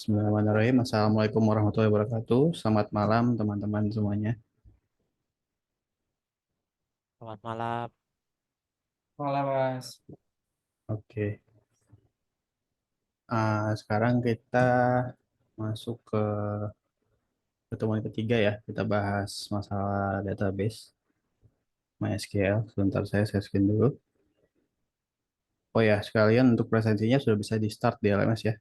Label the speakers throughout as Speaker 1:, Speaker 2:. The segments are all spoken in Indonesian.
Speaker 1: Bismillahirrahmanirrahim. Assalamualaikum warahmatullahi wabarakatuh. Selamat malam teman-teman semuanya.
Speaker 2: Selamat malam.
Speaker 3: Malam, Mas.
Speaker 1: Oke. Sekarang kita masuk ke pertemuan ketiga ya. Kita bahas masalah database MySQL. Sebentar saya screen dulu. Oh ya, sekalian untuk presentasinya sudah bisa di start di LMS ya.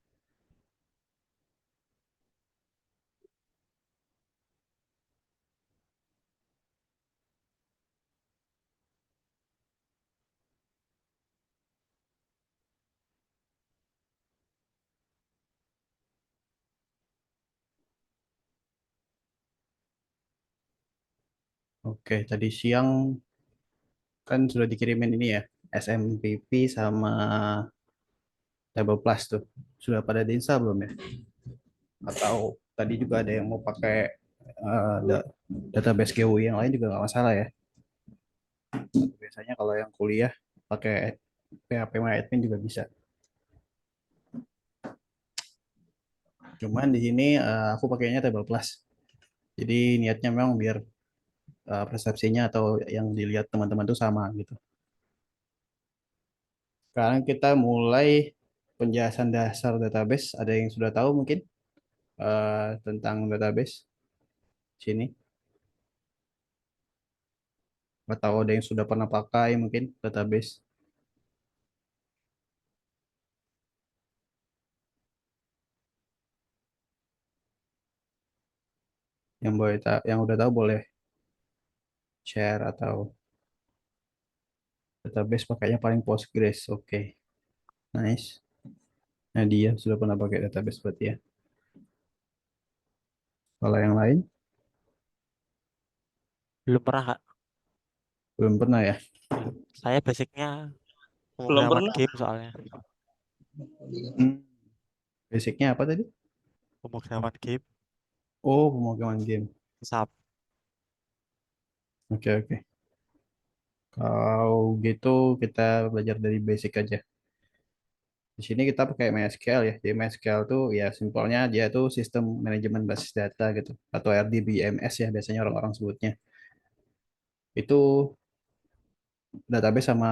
Speaker 1: Oke, tadi siang kan sudah dikirimin ini ya, SMPP sama Table Plus tuh. Sudah pada diinstal belum ya? Atau tadi juga ada yang mau pakai database GUI yang lain juga nggak masalah ya. Biasanya kalau yang kuliah pakai PHP MyAdmin juga bisa. Cuman di sini aku pakainya Table Plus. Jadi niatnya memang biar persepsinya atau yang dilihat teman-teman tuh sama gitu. Sekarang kita mulai penjelasan dasar database. Ada yang sudah tahu mungkin tentang database sini? Atau ada yang sudah pernah pakai mungkin database? Yang udah tahu boleh share atau database pakainya paling Postgres. Oke, nice. Nah, dia sudah pernah pakai database berarti ya. Kalau yang lain
Speaker 2: Belum pernah, Kak.
Speaker 1: belum pernah ya.
Speaker 2: Belum. Saya basicnya
Speaker 3: Belum
Speaker 2: pemrograman
Speaker 3: pernah.
Speaker 2: game soalnya.
Speaker 1: Hmm, basicnya apa tadi?
Speaker 2: Pemrograman game,
Speaker 1: Oh, pemrograman game.
Speaker 2: SAP.
Speaker 1: Oke, oke. Kalau gitu kita belajar dari basic aja. Di sini kita pakai MySQL ya. Jadi MySQL tuh ya simpelnya dia tuh sistem manajemen basis data gitu atau RDBMS ya biasanya orang-orang sebutnya. Itu database sama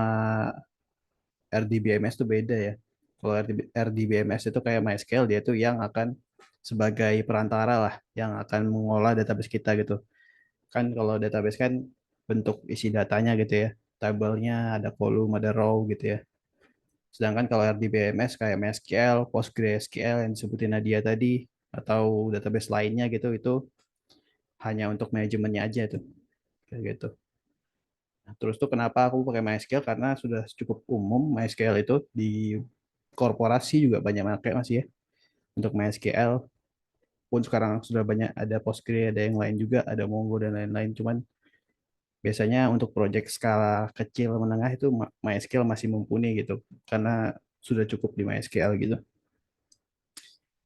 Speaker 1: RDBMS tuh beda ya. Kalau RDBMS itu kayak MySQL dia tuh yang akan sebagai perantara lah yang akan mengolah database kita gitu. Kan kalau database kan bentuk isi datanya gitu ya. Tabelnya ada kolom, ada row gitu ya. Sedangkan kalau RDBMS kayak MySQL, PostgreSQL yang disebutin Nadia tadi, atau database lainnya gitu, itu hanya untuk manajemennya aja tuh. Kayak gitu. Nah, terus tuh kenapa aku pakai MySQL? Karena sudah cukup umum MySQL itu di korporasi juga banyak pakai masih ya. Untuk MySQL pun sekarang sudah banyak ada Postgre, ada yang lain juga, ada Mongo dan lain-lain. Cuman biasanya untuk project skala kecil menengah itu MySQL masih mumpuni gitu. Karena sudah cukup di MySQL gitu.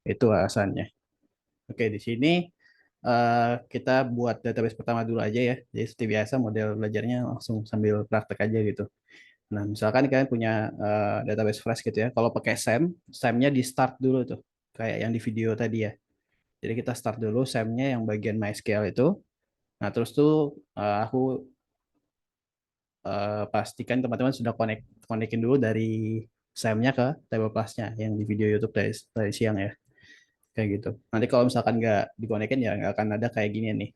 Speaker 1: Itu alasannya. Oke, di sini kita buat database pertama dulu aja ya. Jadi seperti biasa model belajarnya langsung sambil praktek aja gitu. Nah, misalkan kalian punya database fresh gitu ya. Kalau pakai SAM, SAM-nya di start dulu tuh. Kayak yang di video tadi ya. Jadi kita start dulu SAM-nya yang bagian MySQL itu. Nah, terus tuh aku pastikan teman-teman sudah konekin dulu dari SAM-nya ke table plus-nya yang di video YouTube dari siang ya. Kayak gitu. Nanti kalau misalkan nggak dikonekin ya nggak akan ada kayak gini nih.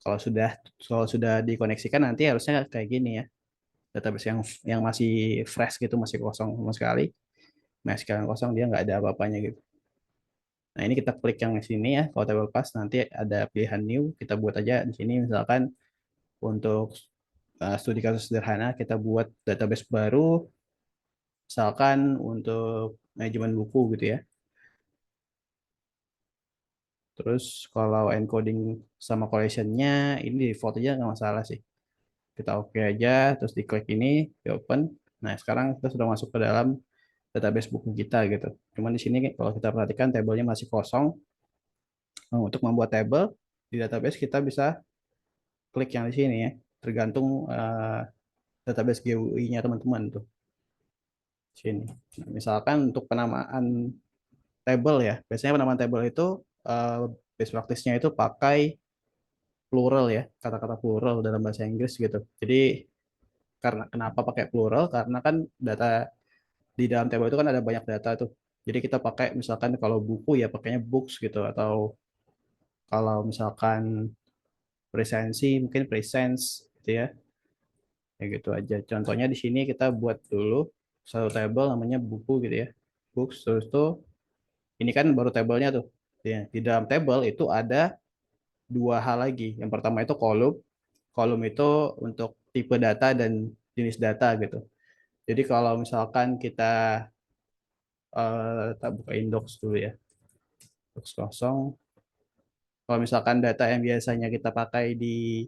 Speaker 1: Kalau sudah kalau sudah dikoneksikan nanti harusnya kayak gini ya. Database yang masih fresh gitu, masih kosong sama sekali. Nah, sekarang kosong dia nggak ada apa-apanya gitu. Nah, ini kita klik yang di sini ya, kalau table plus nanti ada pilihan new, kita buat aja di sini misalkan untuk studi kasus sederhana kita buat database baru, misalkan untuk manajemen buku gitu ya. Terus kalau encoding sama collection-nya ini default aja nggak masalah sih. Kita oke aja, terus diklik ini, di open. Nah, sekarang kita sudah masuk ke dalam database buku kita gitu. Cuman di sini kalau kita perhatikan tabelnya masih kosong. Nah, untuk membuat table di database kita bisa klik yang di sini ya, tergantung database GUI-nya teman-teman tuh. Sini. Nah, misalkan untuk penamaan table ya. Biasanya penamaan table itu best practice-nya itu pakai plural ya, kata-kata plural dalam bahasa Inggris gitu. Jadi karena kenapa pakai plural? Karena kan data di dalam table itu kan ada banyak data tuh. Jadi kita pakai misalkan kalau buku ya pakainya books gitu, atau kalau misalkan presensi mungkin presents gitu ya. Kayak gitu aja. Contohnya di sini kita buat dulu satu table namanya buku gitu ya. Books, terus tuh ini kan baru tabelnya tuh. Ya, di dalam table itu ada dua hal lagi. Yang pertama itu kolom. Kolom itu untuk tipe data dan jenis data gitu. Jadi kalau misalkan kita tak buka index dulu ya. Index kosong. Kalau misalkan data yang biasanya kita pakai di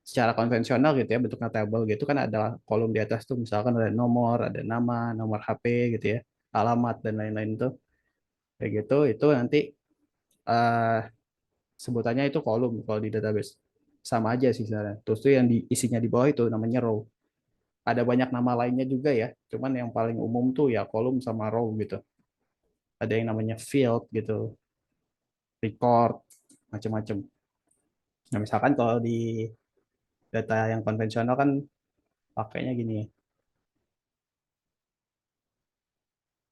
Speaker 1: secara konvensional gitu ya, bentuknya table gitu kan ada kolom di atas tuh, misalkan ada nomor, ada nama, nomor HP gitu ya, alamat dan lain-lain tuh. Kayak gitu itu nanti eh, sebutannya itu kolom kalau di database. Sama aja sih sebenarnya. Terus tuh yang isinya di bawah itu namanya row. Ada banyak nama lainnya juga ya, cuman yang paling umum tuh ya kolom sama row gitu. Ada yang namanya field gitu, record, macam-macam. Nah, misalkan kalau di data yang konvensional kan pakainya gini.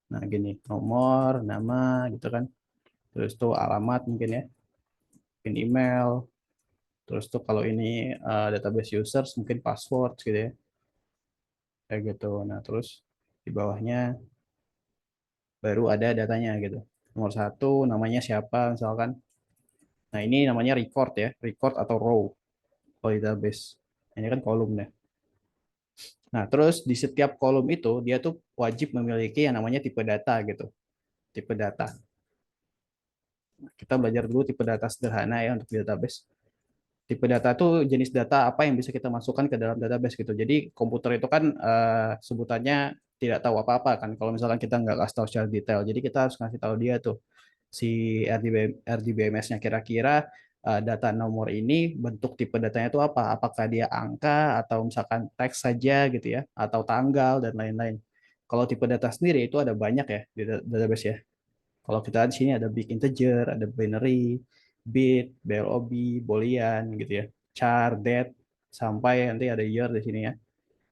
Speaker 1: Nah, gini, nomor, nama gitu kan. Terus tuh alamat mungkin ya, mungkin email. Terus tuh kalau ini database users mungkin password gitu ya. Kayak gitu. Nah, terus di bawahnya baru ada datanya gitu. Nomor satu namanya siapa misalkan. Nah, ini namanya record ya, record atau row kalau di database. Ini kan kolom ya. Nah, terus di setiap kolom itu dia tuh wajib memiliki yang namanya tipe data gitu. Tipe data. Kita belajar dulu tipe data sederhana ya untuk database. Tipe data itu jenis data apa yang bisa kita masukkan ke dalam database gitu. Jadi komputer itu kan sebutannya tidak tahu apa-apa kan. Kalau misalkan kita nggak kasih tahu secara detail, jadi kita harus kasih tahu dia tuh si RDBMS-nya kira-kira data nomor ini bentuk tipe datanya itu apa? Apakah dia angka atau misalkan teks saja gitu ya, atau tanggal dan lain-lain. Kalau tipe data sendiri itu ada banyak ya di database ya. Kalau kita lihat di sini ada big integer, ada binary, bit, BLOB, boolean gitu ya, char, date, sampai nanti ada year di sini ya.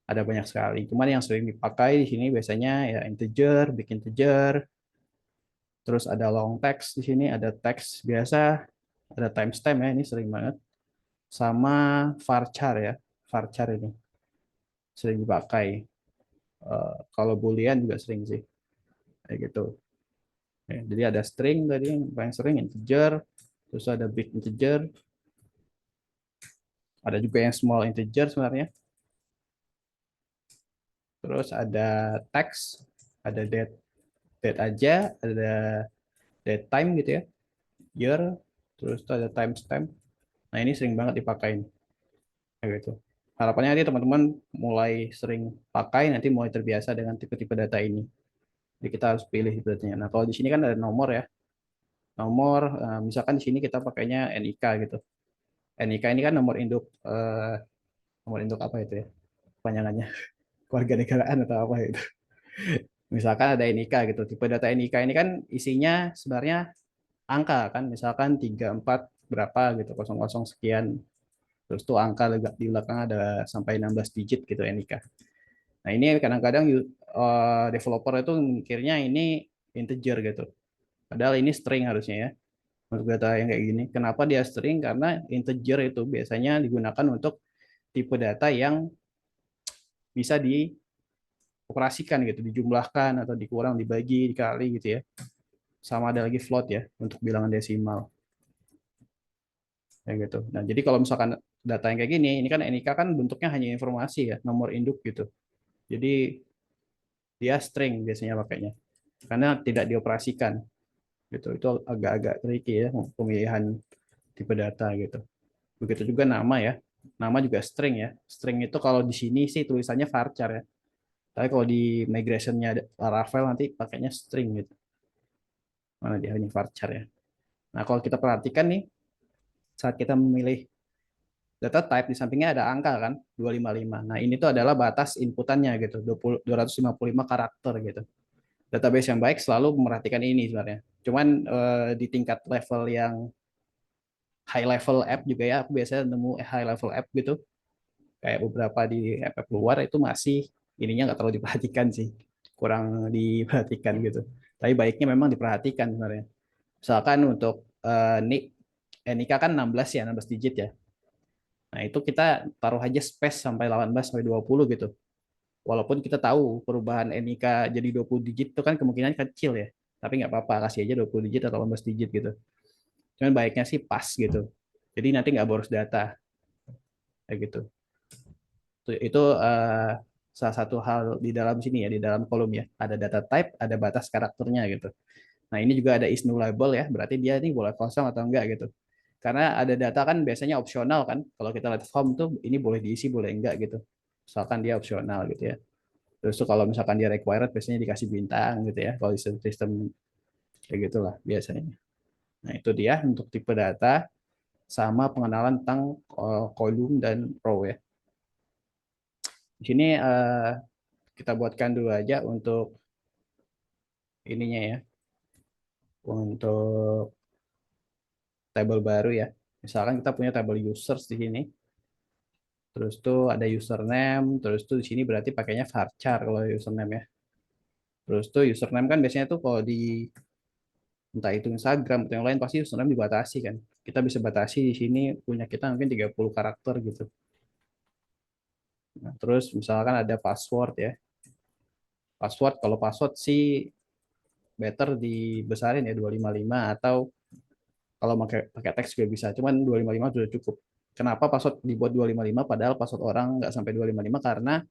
Speaker 1: Ada banyak sekali. Cuman yang sering dipakai di sini biasanya ya integer, big integer, terus ada long text di sini, ada teks biasa, ada timestamp ya, ini sering banget. Sama varchar ya, varchar ini sering dipakai. Kalau boolean juga sering sih, kayak gitu. Ya, jadi ada string tadi yang paling sering integer, terus ada big integer, ada juga yang small integer sebenarnya. Terus ada text, ada date, date aja, ada date time gitu ya, year, terus ada timestamp. Nah ini sering banget dipakai kayak gitu. Harapannya nanti teman-teman mulai sering pakai, nanti mulai terbiasa dengan tipe-tipe data ini. Jadi kita harus pilih datanya. Nah kalau di sini kan ada nomor ya, nomor, misalkan di sini kita pakainya NIK gitu. NIK ini kan nomor induk apa itu ya? Panjangannya keluarga negaraan atau apa itu. Misalkan ada NIK gitu. Tipe data NIK ini kan isinya sebenarnya angka kan. Misalkan 34 berapa gitu, 00 sekian. Terus tuh angka di belakang ada sampai 16 digit gitu NIK. Nah, ini kadang-kadang developer itu mikirnya ini integer gitu. Padahal ini string harusnya ya. Untuk data yang kayak gini. Kenapa dia string? Karena integer itu biasanya digunakan untuk tipe data yang bisa dioperasikan gitu, dijumlahkan atau dikurang, dibagi, dikali gitu ya. Sama ada lagi float ya untuk bilangan desimal. Kayak gitu. Nah, jadi kalau misalkan data yang kayak gini, ini kan NIK kan bentuknya hanya informasi ya, nomor induk gitu. Jadi dia string biasanya pakainya. Karena tidak dioperasikan gitu. Itu agak-agak tricky ya pemilihan tipe data gitu. Begitu juga nama ya. Nama juga string ya. String itu kalau di sini sih tulisannya varchar ya. Tapi kalau di migrationnya Laravel nanti pakainya string gitu. Mana dia ini varchar ya. Nah, kalau kita perhatikan nih, saat kita memilih data type di sampingnya ada angka kan, 255. Nah, ini tuh adalah batas inputannya gitu, 255 karakter gitu. Database yang baik selalu memperhatikan ini sebenarnya. Cuman di tingkat level yang high level app juga ya, aku biasanya nemu high level app gitu, kayak beberapa di app luar itu masih ininya nggak terlalu diperhatikan sih, kurang diperhatikan gitu. Tapi baiknya memang diperhatikan sebenarnya. Misalkan untuk NIK, NIK kan 16 ya, 16 digit ya. Nah, itu kita taruh aja space sampai 18 sampai 20 gitu. Walaupun kita tahu perubahan NIK jadi 20 digit itu kan kemungkinan kecil ya. Tapi nggak apa-apa, kasih aja 20 digit atau 18 digit gitu. Cuman baiknya sih pas gitu. Jadi nanti nggak boros data kayak gitu. Itu salah satu hal di dalam sini ya, di dalam kolom ya. Ada data type, ada batas karakternya gitu. Nah, ini juga ada is nullable ya, berarti dia ini boleh kosong atau enggak gitu. Karena ada data kan biasanya opsional kan. Kalau kita lihat form tuh ini boleh diisi, boleh enggak gitu. Misalkan dia opsional gitu ya. Terus tuh kalau misalkan dia required biasanya dikasih bintang gitu ya. Kalau sistem kayak gitulah biasanya. Nah, itu dia untuk tipe data sama pengenalan tentang column dan row ya. Di sini kita buatkan dulu aja untuk ininya ya. Untuk table baru ya. Misalkan kita punya table users di sini. Terus tuh ada username, terus tuh di sini berarti pakainya varchar kalau username ya. Terus tuh username kan biasanya tuh kalau di entah itu Instagram atau yang lain pasti username dibatasi kan. Kita bisa batasi di sini punya kita mungkin 30 karakter gitu. Nah, terus misalkan ada password ya. Password kalau password sih better dibesarin ya 255 atau kalau pakai pakai teks juga bisa. Cuman 255 sudah cukup. Kenapa password dibuat 255 padahal password orang nggak sampai 255 karena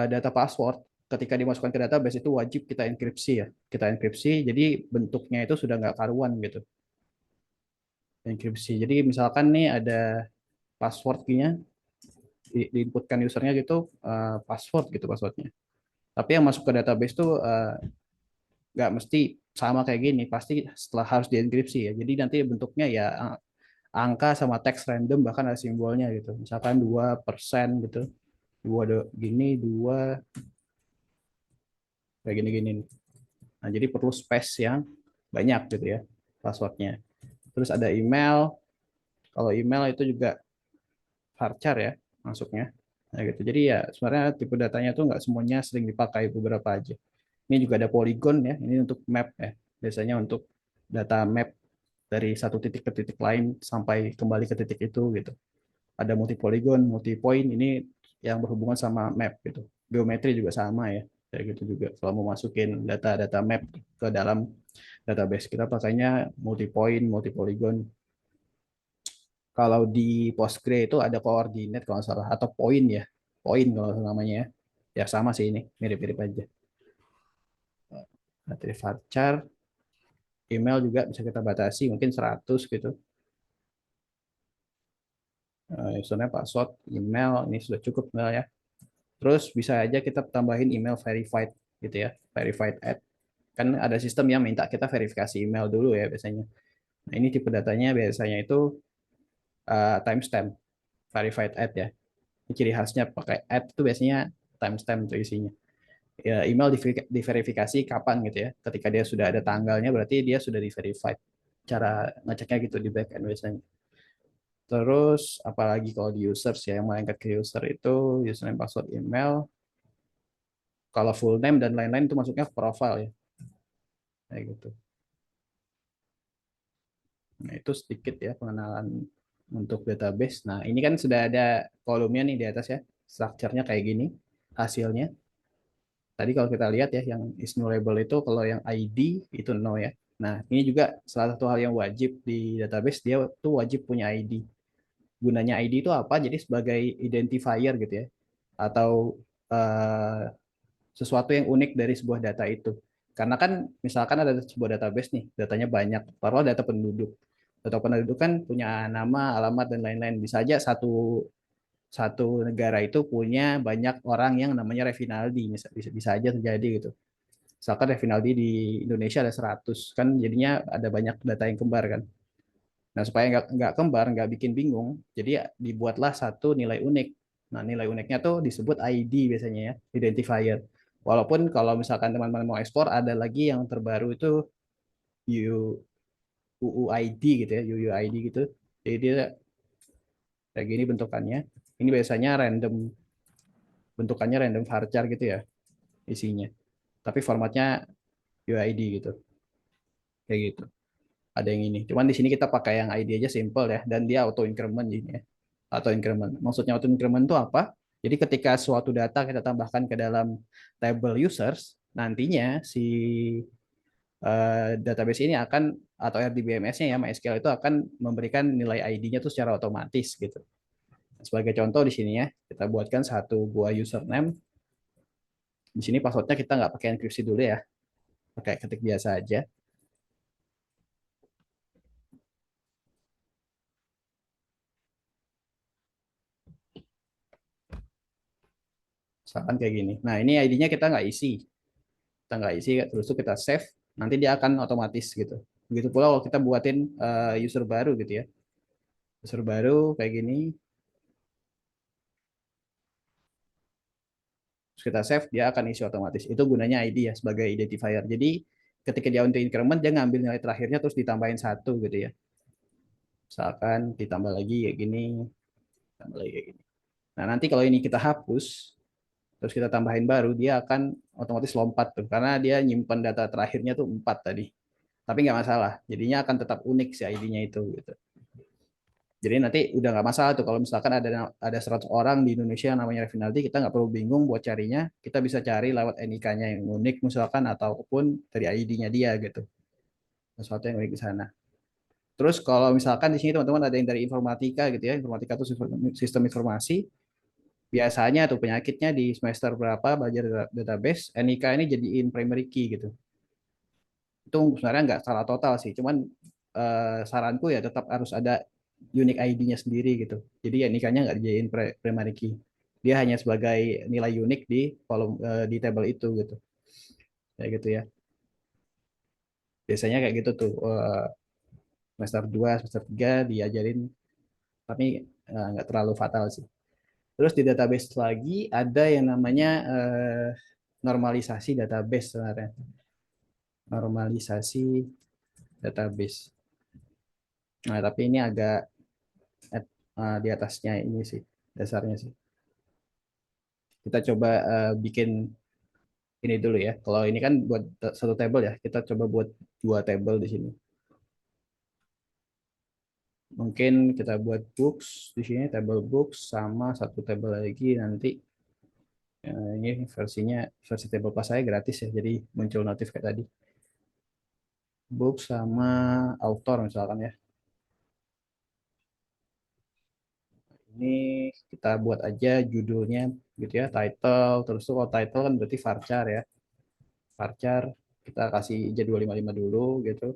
Speaker 1: data password ketika dimasukkan ke database itu wajib kita enkripsi ya. Kita enkripsi jadi bentuknya itu sudah nggak karuan gitu. Enkripsi. Jadi misalkan nih ada passwordnya diinputkan usernya gitu password gitu passwordnya. Tapi yang masuk ke database tuh nggak mesti sama kayak gini, pasti setelah harus dienkripsi ya. Jadi nanti bentuknya ya angka sama teks random bahkan ada simbolnya gitu. Misalkan 2% gitu. Gini, 2 kayak gini-gini. Nah, jadi perlu space yang banyak gitu ya passwordnya. Terus ada email. Kalau email itu juga varchar ya masuknya. Nah, gitu. Jadi ya sebenarnya tipe datanya tuh nggak semuanya sering dipakai, beberapa aja. Ini juga ada polygon ya. Ini untuk map ya. Biasanya untuk data map dari satu titik ke titik lain sampai kembali ke titik itu gitu. Ada multi polygon, multi point ini yang berhubungan sama map gitu. Geometri juga sama ya. Kayak gitu juga. Kalau mau masukin data-data map ke dalam database kita pakainya multi point, multi polygon. Kalau di Postgre itu ada koordinat kalau nggak salah atau point ya, point kalau namanya ya. Ya sama sih ini, mirip-mirip aja. Materi varchar, email juga bisa kita batasi mungkin 100 gitu. Username, password, email ini sudah cukup email ya. Terus bisa aja kita tambahin email verified gitu ya, verified ad. Kan ada sistem yang minta kita verifikasi email dulu ya biasanya. Nah, ini tipe datanya biasanya itu timestamp verified ad ya. Ini ciri khasnya pakai ad itu biasanya timestamp tuh isinya. Ya, email diverifikasi kapan gitu ya. Ketika dia sudah ada tanggalnya berarti dia sudah diverified. Cara ngeceknya gitu di backend biasanya. Terus apalagi kalau di users ya yang melengket ke user itu username, password, email. Kalau full name dan lain-lain itu masuknya ke profile ya. Kayak gitu. Nah, itu sedikit ya pengenalan untuk database. Nah, ini kan sudah ada kolomnya nih di atas ya. Strukturnya kayak gini hasilnya. Tadi kalau kita lihat ya, yang is nullable itu kalau yang ID itu no ya. Nah, ini juga salah satu hal yang wajib di database, dia tuh wajib punya ID. Gunanya ID itu apa? Jadi sebagai identifier gitu ya. Atau uh, sesuatu yang unik dari sebuah data itu. Karena kan misalkan ada sebuah database nih, datanya banyak, taruhlah data penduduk. Data penduduk kan punya nama, alamat, dan lain-lain. Bisa aja satu satu negara itu punya banyak orang yang namanya Revinaldi, bisa aja terjadi gitu. Misalkan Revinaldi di Indonesia ada 100, kan jadinya ada banyak data yang kembar kan. Nah, supaya nggak kembar, nggak bikin bingung, jadi ya dibuatlah satu nilai unik. Nah, nilai uniknya tuh disebut ID biasanya ya, identifier. Walaupun kalau misalkan teman-teman mau ekspor, ada lagi yang terbaru itu UUID gitu ya, UUID gitu. Jadi dia kayak gini bentukannya. Ini biasanya bentukannya random varchar gitu ya isinya. Tapi formatnya UID gitu, kayak gitu. Ada yang ini. Cuman di sini kita pakai yang ID aja simple ya, dan dia auto increment ini ya. Auto increment. Maksudnya auto increment itu apa? Jadi ketika suatu data kita tambahkan ke dalam table users, nantinya si database ini akan atau RDBMS-nya ya MySQL itu akan memberikan nilai ID-nya tuh secara otomatis gitu. Sebagai contoh di sini ya, kita buatkan satu buah username. Di sini passwordnya kita nggak pakai enkripsi dulu ya, pakai ketik biasa aja. Misalkan kayak gini. Nah ini ID-nya kita nggak isi, terus tuh kita save, nanti dia akan otomatis gitu. Begitu pula kalau kita buatin user baru gitu ya, user baru kayak gini, terus kita save, dia akan isi otomatis. Itu gunanya ID ya sebagai identifier. Jadi ketika dia untuk increment, dia ngambil nilai terakhirnya terus ditambahin satu gitu ya. Misalkan ditambah lagi kayak gini, tambah lagi kayak gini. Nah nanti kalau ini kita hapus, terus kita tambahin baru, dia akan otomatis lompat tuh, karena dia nyimpan data terakhirnya tuh 4 tadi. Tapi nggak masalah, jadinya akan tetap unik si ID-nya itu gitu. Jadi nanti udah nggak masalah tuh kalau misalkan ada 100 orang di Indonesia yang namanya Revinaldi, kita nggak perlu bingung buat carinya, kita bisa cari lewat NIK-nya yang unik misalkan ataupun dari ID-nya dia gitu. Sesuatu yang unik di sana. Terus kalau misalkan di sini teman-teman ada yang dari informatika gitu ya, informatika itu sistem informasi, biasanya tuh penyakitnya di semester berapa belajar database, NIK ini jadiin primary key gitu. Itu sebenarnya nggak salah total sih, cuman saranku ya tetap harus ada unique ID-nya sendiri gitu. Jadi ya NIK-nya nggak dijadiin primary key. Dia hanya sebagai nilai unik di kolom di table itu gitu. Kayak gitu ya. Biasanya kayak gitu tuh semester 2 semester 3 diajarin, tapi nggak terlalu fatal sih. Terus di database lagi ada yang namanya normalisasi database sebenarnya. Normalisasi database. Nah, tapi ini agak di atasnya ini sih, dasarnya sih. Kita coba bikin ini dulu ya. Kalau ini kan buat satu table ya, kita coba buat dua table di sini. Mungkin kita buat books di sini, table books sama satu table lagi nanti. Ini versinya versi table pas saya gratis ya, jadi muncul notif kayak tadi. Books sama author misalkan ya. Ini kita buat aja judulnya gitu ya, title. Terus tuh kalau title kan berarti varchar ya. Varchar kita kasih j255 dulu gitu.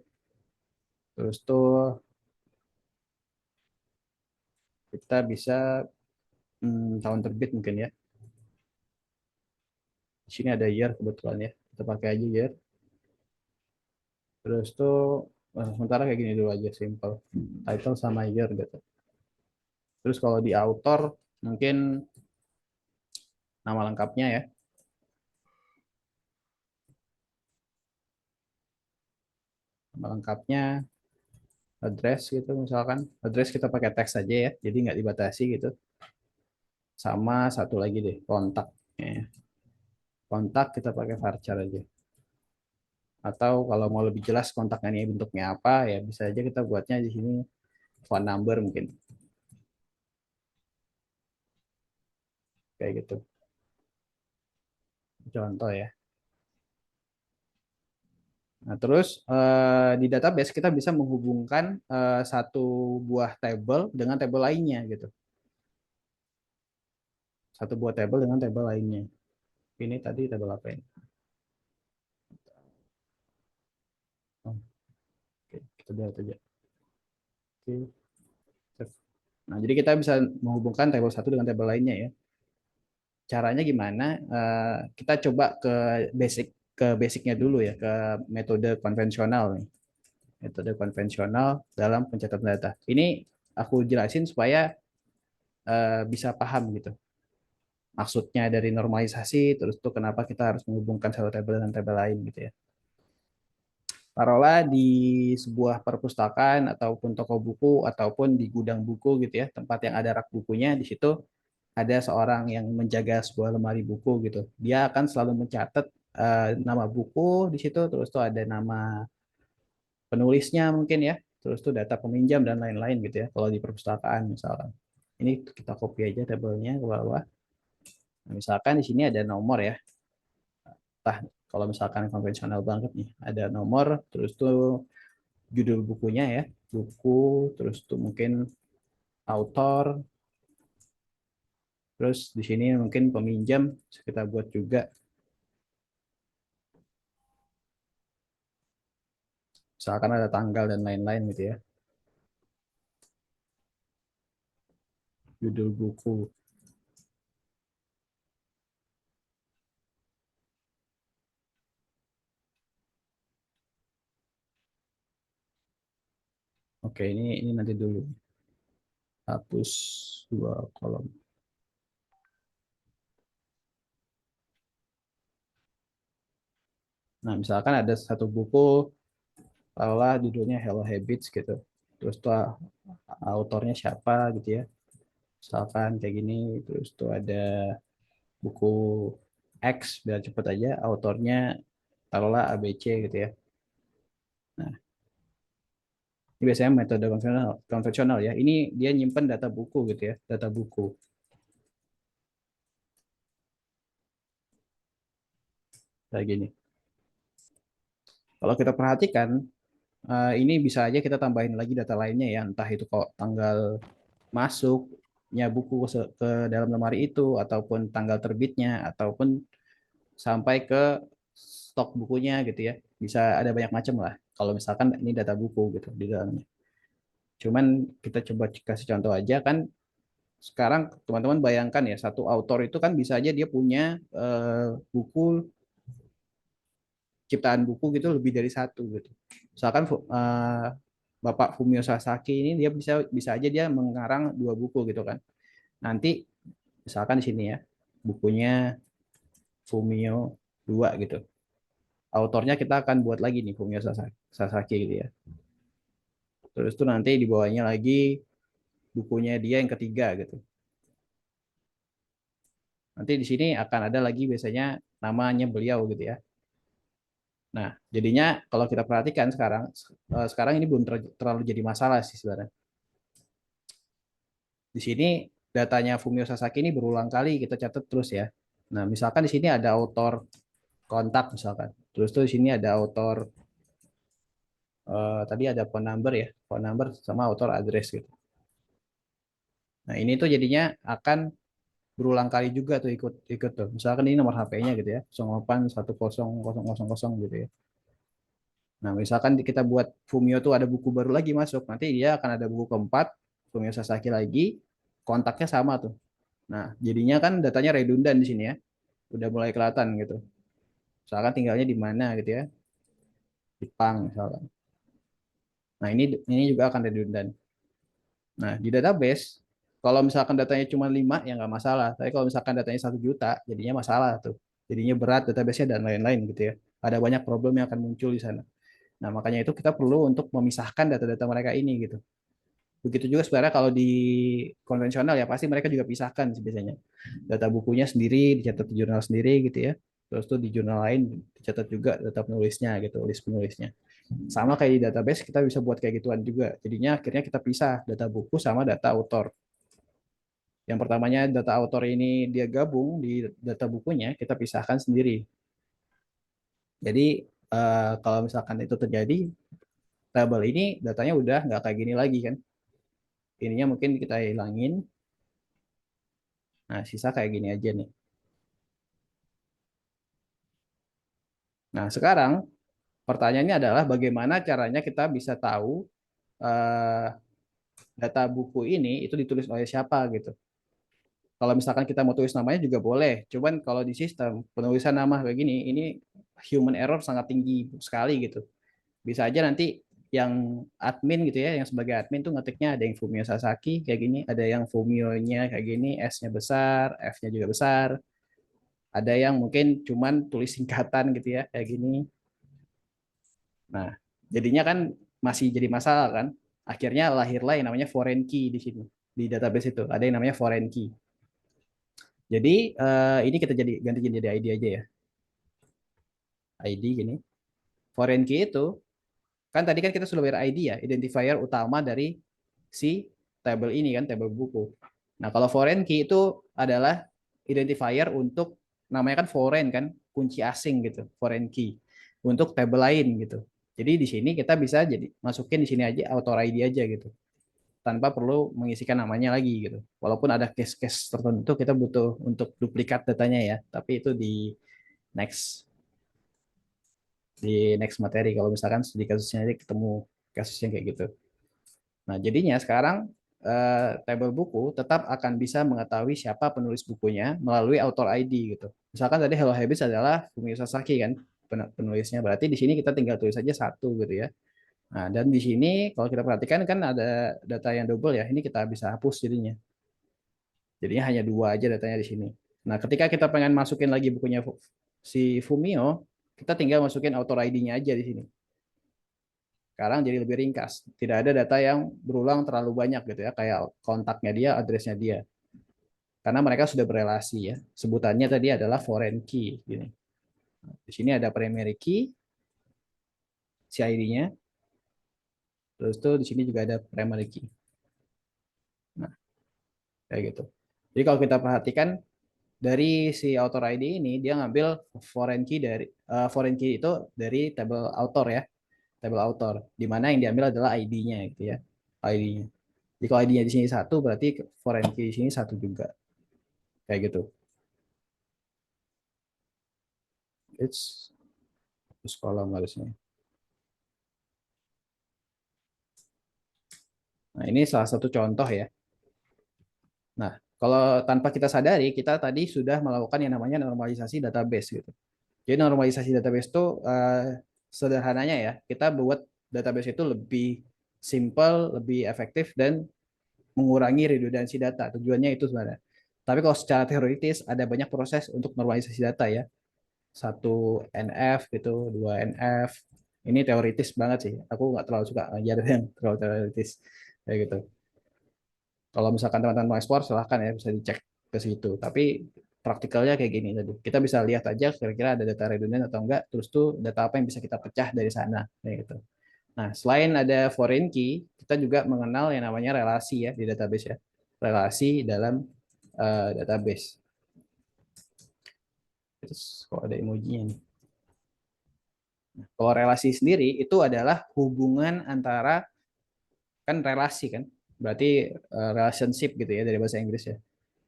Speaker 1: Terus tuh kita bisa tahun terbit mungkin ya. Di sini ada year kebetulan ya. Kita pakai aja year. Terus tuh sementara kayak gini dulu aja simple. Title sama year gitu. Terus kalau di author mungkin nama lengkapnya ya. Nama lengkapnya address gitu misalkan. Address kita pakai teks aja ya. Jadi nggak dibatasi gitu. Sama satu lagi deh kontak. Ya. Kontak kita pakai varchar aja. Atau kalau mau lebih jelas kontaknya ini bentuknya apa ya bisa aja kita buatnya di sini phone number mungkin kayak gitu. Contoh ya. Nah, terus di database kita bisa menghubungkan satu buah table dengan table lainnya gitu. Satu buah table dengan table lainnya. Ini tadi table apa ini? Oh, oke, kita lihat aja. Oke. Nah, jadi kita bisa menghubungkan table satu dengan table lainnya ya. Caranya gimana? Kita coba ke basicnya dulu ya, ke metode konvensional nih. Metode konvensional dalam pencatatan data. Ini aku jelasin supaya bisa paham gitu. Maksudnya dari normalisasi, terus tuh kenapa kita harus menghubungkan satu tabel dengan tabel lain gitu ya. taruhlah di sebuah perpustakaan ataupun toko buku ataupun di gudang buku gitu ya, tempat yang ada rak bukunya, di situ ada seorang yang menjaga sebuah lemari buku gitu. Dia akan selalu mencatat nama buku di situ, terus tuh ada nama penulisnya mungkin ya, terus tuh data peminjam dan lain-lain gitu ya. Kalau di perpustakaan misalkan. Ini kita copy aja tabelnya ke bawah. Nah, misalkan di sini ada nomor ya. Tah, kalau misalkan konvensional banget nih, ada nomor, terus tuh judul bukunya ya, buku, terus tuh mungkin author, terus di sini mungkin peminjam, kita buat juga. Misalkan ada tanggal dan lain-lain gitu ya. Judul buku. Oke, ini nanti dulu. Hapus dua kolom. Nah, misalkan ada satu buku, taruhlah judulnya Hello Habits gitu. Terus tuh autornya siapa gitu ya. Misalkan kayak gini, terus tuh ada buku X, biar cepet aja, autornya taruhlah ABC gitu ya. Nah, ini biasanya metode konvensional ya. Ini dia nyimpen data buku gitu ya, data buku. Kayak gini. Kalau kita perhatikan, ini bisa aja kita tambahin lagi data lainnya ya, entah itu kok tanggal masuknya buku ke dalam lemari itu, ataupun tanggal terbitnya, ataupun sampai ke stok bukunya gitu ya. Bisa ada banyak macam lah. Kalau misalkan ini data buku gitu di dalamnya. Cuman kita coba kasih contoh aja kan. Sekarang teman-teman bayangkan ya, satu autor itu kan bisa aja dia punya buku ciptaan buku gitu lebih dari satu gitu. Misalkan Bapak Fumio Sasaki ini dia bisa bisa aja dia mengarang dua buku gitu kan. Nanti misalkan di sini ya, bukunya Fumio 2 gitu. Autornya kita akan buat lagi nih Fumio Sasaki gitu ya. Terus tuh nanti di bawahnya lagi bukunya dia yang ketiga gitu. Nanti di sini akan ada lagi biasanya namanya beliau gitu ya. Nah, jadinya kalau kita perhatikan sekarang ini belum terlalu jadi masalah sih sebenarnya. Di sini datanya Fumio Sasaki ini berulang kali kita catat terus ya. Nah, misalkan di sini ada autor kontak misalkan. Terus tuh di sini ada autor tadi ada phone number sama autor address gitu. Nah, ini tuh jadinya akan berulang kali juga tuh ikut ikut tuh. Misalkan ini nomor HP-nya gitu ya, 08100000 gitu ya. Nah, misalkan kita buat Fumio tuh ada buku baru lagi masuk, nanti dia akan ada buku keempat, Fumio Sasaki lagi, kontaknya sama tuh. Nah, jadinya kan datanya redundan di sini ya. Udah mulai kelihatan gitu. Misalkan tinggalnya di mana gitu ya. Jepang misalkan. Nah, ini juga akan redundan. Nah, di database kalau misalkan datanya cuma 5 ya nggak masalah. Tapi kalau misalkan datanya 1 juta, jadinya masalah tuh. Jadinya berat database-nya dan lain-lain gitu ya. Ada banyak problem yang akan muncul di sana. Nah, makanya itu kita perlu untuk memisahkan data-data mereka ini gitu. Begitu juga sebenarnya kalau di konvensional ya pasti mereka juga pisahkan sih biasanya. Data bukunya sendiri dicatat di jurnal sendiri gitu ya. Terus tuh di jurnal lain dicatat juga data penulisnya gitu, list penulisnya. Sama kayak di database kita bisa buat kayak gituan juga. Jadinya akhirnya kita pisah data buku sama data autor. Yang pertamanya data autor ini dia gabung di data bukunya, kita pisahkan sendiri. Jadi kalau misalkan itu terjadi, tabel ini datanya udah nggak kayak gini lagi kan. Ininya mungkin kita hilangin. Nah, sisa kayak gini aja nih. Nah, sekarang pertanyaannya adalah bagaimana caranya kita bisa tahu eh, data buku ini itu ditulis oleh siapa gitu. Kalau misalkan kita mau tulis namanya juga boleh. Cuman kalau di sistem penulisan nama kayak gini, ini human error sangat tinggi sekali gitu. Bisa aja nanti yang admin gitu ya, yang sebagai admin tuh ngetiknya ada yang Fumio Sasaki kayak gini, ada yang Fumio-nya kayak gini, S-nya besar, F-nya juga besar. Ada yang mungkin cuman tulis singkatan gitu ya, kayak gini. Nah, Jadinya kan masih jadi masalah kan. Akhirnya lahirlah yang namanya foreign key di sini. Di database itu ada yang namanya foreign key. Jadi ini kita ganti jadi ID aja ya. ID gini. Foreign key itu kan tadi kan kita sudah bayar ID ya, identifier utama dari si tabel ini kan, tabel buku. Nah, kalau foreign key itu adalah identifier untuk namanya kan foreign kan, kunci asing gitu, foreign key untuk tabel lain gitu. Jadi di sini kita bisa jadi masukin di sini aja author ID aja gitu. Tanpa perlu mengisikan namanya lagi gitu. Walaupun ada case-case tertentu kita butuh untuk duplikat datanya ya, tapi itu di next materi kalau misalkan studi kasusnya aja ketemu kasusnya kayak gitu. Nah, jadinya sekarang tabel buku tetap akan bisa mengetahui siapa penulis bukunya melalui author ID gitu. Misalkan tadi Hello Habits adalah Fumio Sasaki kan penulisnya. Berarti di sini kita tinggal tulis saja satu gitu ya. Nah, dan di sini kalau kita perhatikan kan ada data yang double ya. Ini kita bisa hapus jadinya. Jadinya hanya dua aja datanya di sini. Nah, ketika kita pengen masukin lagi bukunya si Fumio, kita tinggal masukin author ID-nya aja di sini. Sekarang jadi lebih ringkas. Tidak ada data yang berulang terlalu banyak gitu ya, kayak kontaknya dia, addressnya dia. Karena mereka sudah berelasi ya. Sebutannya tadi adalah foreign key. Gini. Di sini ada primary key, si ID-nya. Terus tuh di sini juga ada primary key. Nah, kayak gitu. Jadi kalau kita perhatikan dari si author ID ini dia ngambil foreign key itu dari table author ya, table author. Di mana yang diambil adalah ID-nya gitu ya, ID-nya. Jadi kalau ID-nya di sini satu berarti foreign key di sini satu juga, kayak gitu. It's terus kolom harusnya. Nah ini salah satu contoh ya. Nah kalau tanpa kita sadari kita tadi sudah melakukan yang namanya normalisasi database gitu. Jadi normalisasi database itu sederhananya ya, kita buat database itu lebih simple, lebih efektif, dan mengurangi redundansi data. Tujuannya itu sebenarnya. Tapi kalau secara teoritis ada banyak proses untuk normalisasi data ya. Satu NF gitu, dua NF. Ini teoritis banget sih. Aku nggak terlalu suka ngajar yang terlalu teoritis kayak gitu. Kalau misalkan teman-teman mau explore silahkan ya bisa dicek ke situ. Tapi praktikalnya kayak gini tadi. Kita bisa lihat aja kira-kira ada data redundant atau enggak. Terus tuh data apa yang bisa kita pecah dari sana kayak gitu. Nah, selain ada foreign key, kita juga mengenal yang namanya relasi ya di database ya. Relasi dalam database. Terus kalau ada emojinya nih. Kalau relasi sendiri itu adalah hubungan antara kan relasi kan. Berarti relationship gitu ya dari bahasa Inggris ya.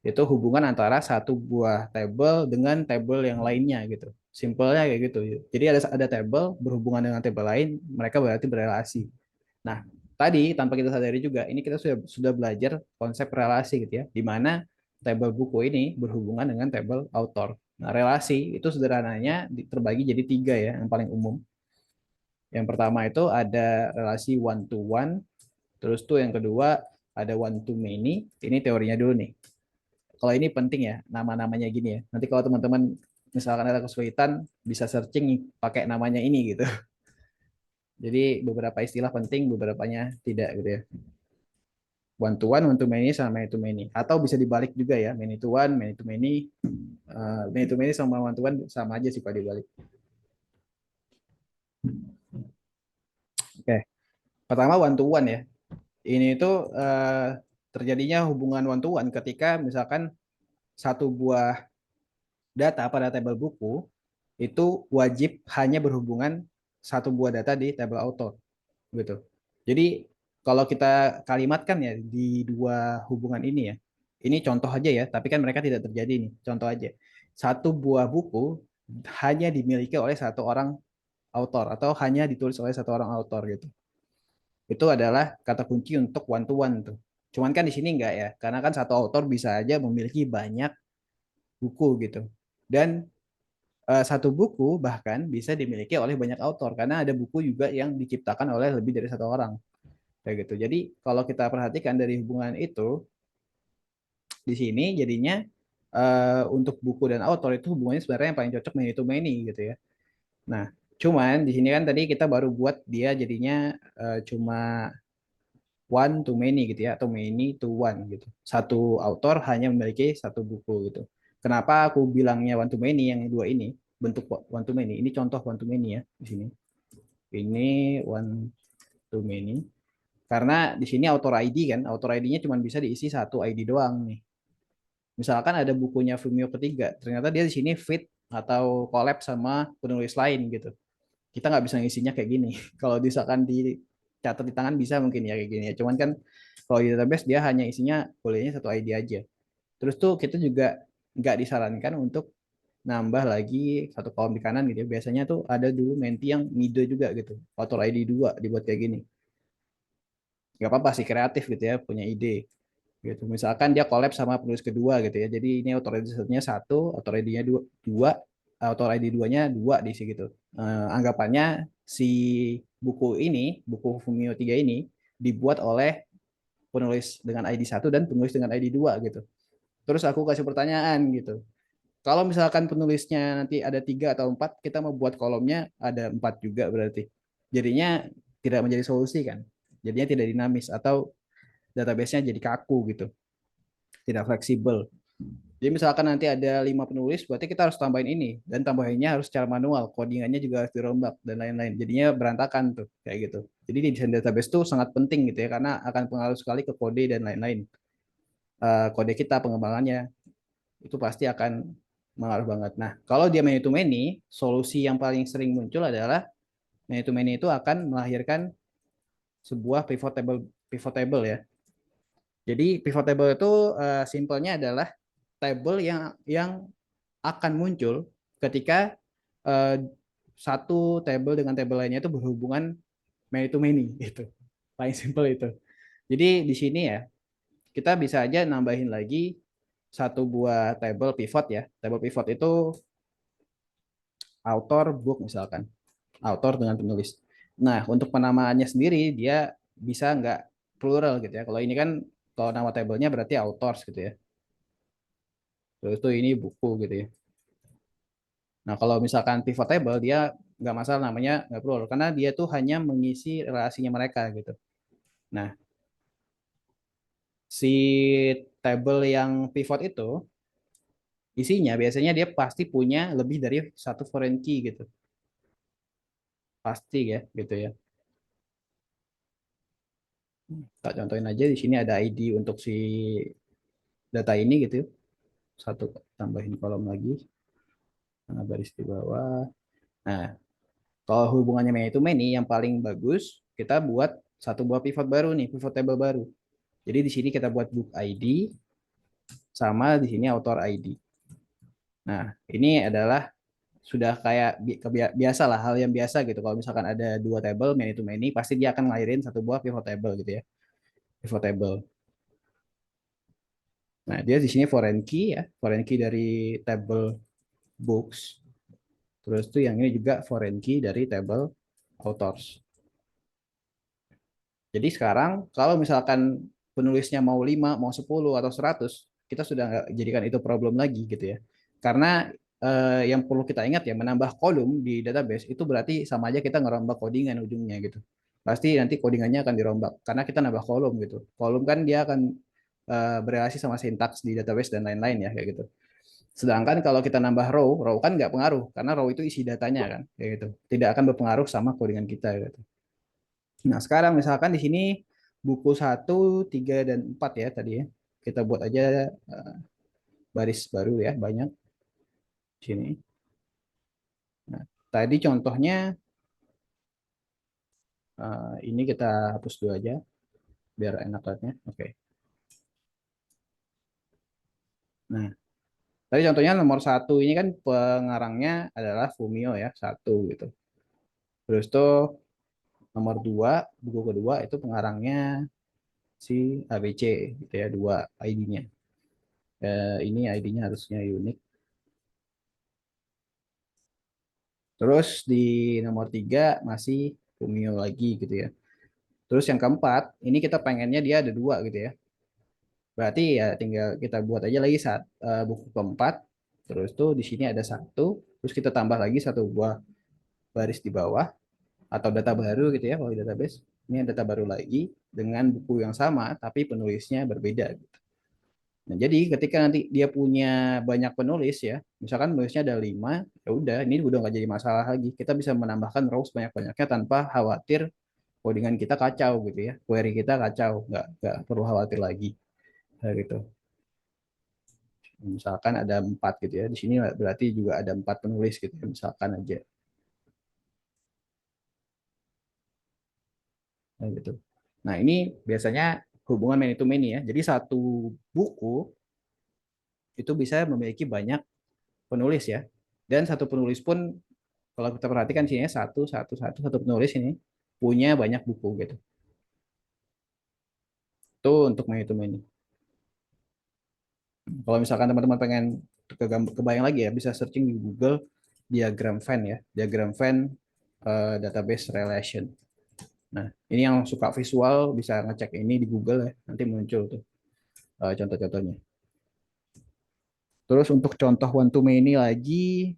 Speaker 1: Itu hubungan antara satu buah table dengan table yang lainnya gitu. Simpelnya kayak gitu. Jadi ada table berhubungan dengan table lain, mereka berarti berelasi. Nah, tadi tanpa kita sadari juga ini kita sudah belajar konsep relasi gitu ya, di mana table buku ini berhubungan dengan table author. Nah, relasi itu sederhananya terbagi jadi tiga ya, yang paling umum. Yang pertama itu ada relasi one to one, terus tuh yang kedua ada one to many. Ini teorinya dulu nih. Kalau ini penting ya, nama-namanya gini ya. Nanti kalau teman-teman misalkan ada kesulitan, bisa searching pakai namanya ini gitu. Jadi beberapa istilah penting, beberapanya tidak gitu ya. One to many sama many to many. Atau bisa dibalik juga ya, many to one, many to many. Many to many sama one to one sama aja sih kalau dibalik. Oke, pertama one to one ya. Ini itu terjadinya hubungan one to one ketika misalkan satu buah data pada tabel buku itu wajib hanya berhubungan satu buah data di tabel author gitu. Jadi kalau kita kalimatkan ya di dua hubungan ini ya, ini contoh aja ya, tapi kan mereka tidak terjadi nih. Contoh aja, satu buah buku hanya dimiliki oleh satu orang author atau hanya ditulis oleh satu orang author gitu. Itu adalah kata kunci untuk one to one tuh. Cuman kan di sini enggak ya, karena kan satu author bisa aja memiliki banyak buku gitu. Dan satu buku bahkan bisa dimiliki oleh banyak author karena ada buku juga yang diciptakan oleh lebih dari satu orang kayak gitu. Jadi kalau kita perhatikan dari hubungan itu di sini jadinya untuk buku dan author itu hubungannya sebenarnya yang paling cocok many to many gitu ya. Nah, Cuman di sini kan tadi kita baru buat dia jadinya cuma one to many gitu ya, atau many to one gitu. Satu author hanya memiliki satu buku gitu. Kenapa aku bilangnya one to many yang dua ini bentuk one to many? Ini contoh one to many ya di sini. Ini one to many. Karena di sini author ID kan, author ID-nya cuma bisa diisi satu ID doang nih. Misalkan ada bukunya Fumio ketiga, ternyata dia di sini fit atau collab sama penulis lain gitu. Kita nggak bisa ngisinya kayak gini. Kalau misalkan di catat di tangan bisa mungkin ya kayak gini ya. Cuman kan kalau di database dia hanya isinya bolehnya satu ID aja. Terus tuh kita juga nggak disarankan untuk nambah lagi satu kolom di kanan gitu ya. Biasanya tuh ada dulu menti yang ngide juga gitu. Author ID 2 dibuat kayak gini. Nggak apa-apa sih kreatif gitu ya, punya ide gitu. Misalkan dia collab sama penulis kedua gitu ya. Jadi ini author ID-nya satu, author ID-nya dua, dua, author ID 2-nya dua di sini gitu. Anggapannya si buku ini, buku Fumio 3 ini dibuat oleh penulis dengan ID satu dan penulis dengan ID 2 gitu. Terus aku kasih pertanyaan gitu. Kalau misalkan penulisnya nanti ada 3 atau 4, kita mau buat kolomnya ada 4 juga berarti. Jadinya tidak menjadi solusi kan. Jadinya tidak dinamis atau database-nya jadi kaku gitu, tidak fleksibel. Jadi misalkan nanti ada 5 penulis, berarti kita harus tambahin ini dan tambahinnya harus secara manual, codingannya juga harus dirombak dan lain-lain. Jadinya berantakan tuh kayak gitu. Jadi di desain database tuh sangat penting gitu ya karena akan pengaruh sekali ke kode dan lain-lain. Kode kita pengembangannya itu pasti akan mengaruh banget. Nah, kalau dia many to many, solusi yang paling sering muncul adalah many to many itu akan melahirkan sebuah pivot table ya. Jadi pivot table itu simpelnya adalah table yang akan muncul ketika uh, satu table dengan table lainnya itu berhubungan many to many gitu. Paling simple itu. Jadi di sini ya kita bisa aja nambahin lagi satu buah table pivot ya. Table pivot itu author book misalkan. Author dengan penulis. Nah, untuk penamaannya sendiri dia bisa nggak plural gitu ya. Kalau ini kan kalau nama tablenya berarti authors gitu ya. Terus itu ini buku gitu ya. Nah, kalau misalkan pivot table dia nggak masalah namanya nggak perlu karena dia tuh hanya mengisi relasinya mereka gitu. Nah, si table yang pivot itu isinya biasanya dia pasti punya lebih dari satu foreign key gitu. Pasti ya gitu ya. Tak contohin aja di sini ada ID untuk si data ini gitu. Satu tambahin kolom lagi, nah, baris di bawah. Nah, kalau hubungannya many to many yang paling bagus kita buat satu buah pivot baru nih, pivot table baru. Jadi di sini kita buat book ID sama di sini author ID. Nah, ini adalah sudah kayak biasa lah, hal yang biasa gitu. Kalau misalkan ada dua table many to many, pasti dia akan ngelahirin satu buah pivot table gitu ya. Pivot table. Nah, dia di sini foreign key ya, foreign key dari table books. Terus tuh yang ini juga foreign key dari table authors. Jadi sekarang kalau misalkan penulisnya mau 5, mau 10 atau 100, kita sudah nggak jadikan itu problem lagi gitu ya. Karena yang perlu kita ingat ya, menambah kolom di database itu berarti sama aja kita ngerombak codingan ujungnya gitu. Pasti nanti codingannya akan dirombak karena kita nambah kolom gitu. Kolom kan dia akan berelasi sama sintaks di database dan lain-lain ya kayak gitu. Sedangkan kalau kita nambah row kan nggak pengaruh karena row itu isi datanya kan kayak gitu. Tidak akan berpengaruh sama codingan kita gitu. Nah, sekarang misalkan di sini buku 1, 3, dan 4 ya tadi ya. Kita buat aja uh, baris baru ya, banyak di sini. Nah, tadi contohnya ini kita hapus dulu aja biar enak lihatnya. Oke. Nah, tadi contohnya nomor 1 ini kan pengarangnya adalah Fumio ya, 1 gitu. Terus tuh nomor 2 buku kedua itu pengarangnya si ABC gitu ya, 2 ID-nya. Ini ID-nya harusnya unik. Terus di nomor 3 masih Fumio lagi gitu ya. Terus yang keempat, ini kita pengennya dia ada 2 gitu ya. Berarti ya tinggal kita buat aja lagi buku keempat. Terus tuh di sini ada 1, terus kita tambah lagi satu buah baris di bawah atau data baru gitu ya kalau di database. Ini data baru lagi dengan buku yang sama tapi penulisnya berbeda. Nah, jadi ketika nanti dia punya banyak penulis ya, misalkan penulisnya ada 5, ya udah ini udah nggak jadi masalah lagi. Kita bisa menambahkan rows banyak-banyaknya tanpa khawatir codingan kita kacau gitu ya, query kita kacau, nggak perlu khawatir lagi. Kayak gitu. Misalkan ada 4 gitu ya, di sini berarti juga ada 4 penulis gitu ya, misalkan aja. Nah, gitu. Nah ini biasanya hubungan many to many ya. Jadi satu buku itu bisa memiliki banyak penulis ya. Dan satu penulis pun kalau kita perhatikan sini satu penulis ini punya banyak buku gitu. Itu untuk many to many. Kalau misalkan teman-teman pengen kebayang lagi ya, bisa searching di Google diagram Venn ya, diagram Venn database relation. Nah, ini yang suka visual bisa ngecek ini di Google ya, nanti muncul tuh contoh-contohnya. Terus untuk contoh one to many lagi,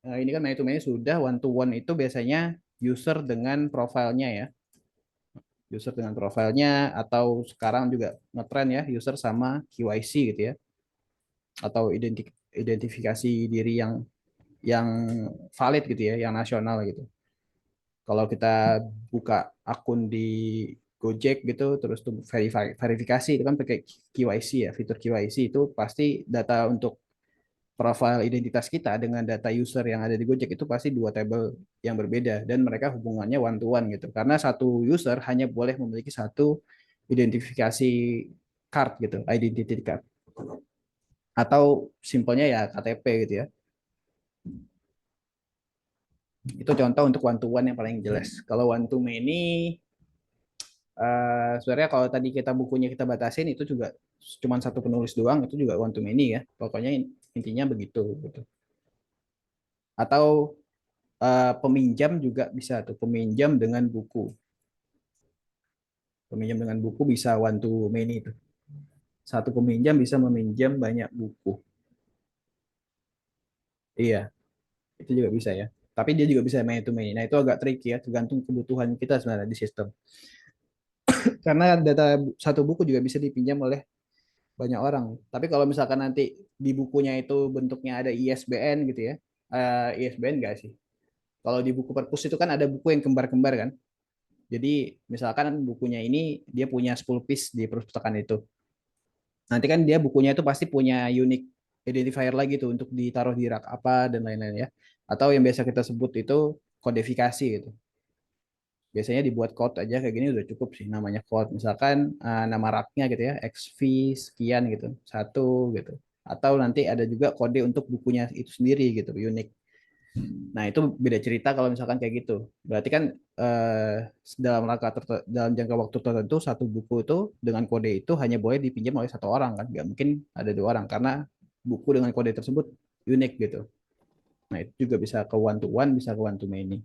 Speaker 1: ini kan many to many sudah, one to one itu biasanya user dengan profilnya ya. User dengan profilnya atau sekarang juga ngetren ya user sama KYC gitu ya. Atau identifikasi diri yang valid gitu ya, yang nasional gitu. Kalau kita buka akun di Gojek gitu, terus tuh verifikasi itu kan pakai KYC ya, fitur KYC itu pasti data untuk profil identitas kita dengan data user yang ada di Gojek itu pasti dua tabel yang berbeda dan mereka hubungannya one to one gitu. Karena satu user hanya boleh memiliki satu identifikasi card gitu, identity card. Atau simpelnya ya KTP gitu ya. Itu contoh untuk one to one yang paling jelas. Kalau one to many, sebenarnya kalau tadi kita bukunya kita batasin itu juga cuma satu penulis doang, itu juga one to many ya. Pokoknya intinya begitu. Gitu. Atau peminjam juga bisa tuh, peminjam dengan buku. Peminjam dengan buku bisa one to many itu. Satu peminjam bisa meminjam banyak buku. Iya, itu juga bisa ya. Tapi dia juga bisa many to many. Nah, itu agak tricky ya, tergantung kebutuhan kita sebenarnya di sistem. Karena data satu buku juga bisa dipinjam oleh banyak orang. Tapi kalau misalkan nanti di bukunya itu bentuknya ada ISBN gitu ya. ISBN enggak sih? Kalau di buku perpus itu kan ada buku yang kembar-kembar kan. Jadi misalkan bukunya ini dia punya 10 piece di perpustakaan itu. Nanti kan dia bukunya itu pasti punya unique identifier lagi tuh untuk ditaruh di rak apa dan lain-lain ya. Atau yang biasa kita sebut itu kodifikasi gitu. Biasanya dibuat code aja kayak gini udah cukup sih namanya code. Misalkan nama raknya gitu ya, XV sekian gitu, satu gitu. Atau nanti ada juga kode untuk bukunya itu sendiri gitu, unik. Nah, itu beda cerita kalau misalkan kayak gitu. Berarti kan dalam jangka waktu tertentu satu buku itu dengan kode itu hanya boleh dipinjam oleh satu orang kan. Nggak mungkin ada dua orang karena buku dengan kode tersebut unik gitu. Nah, itu juga bisa ke one to one, bisa ke one to many.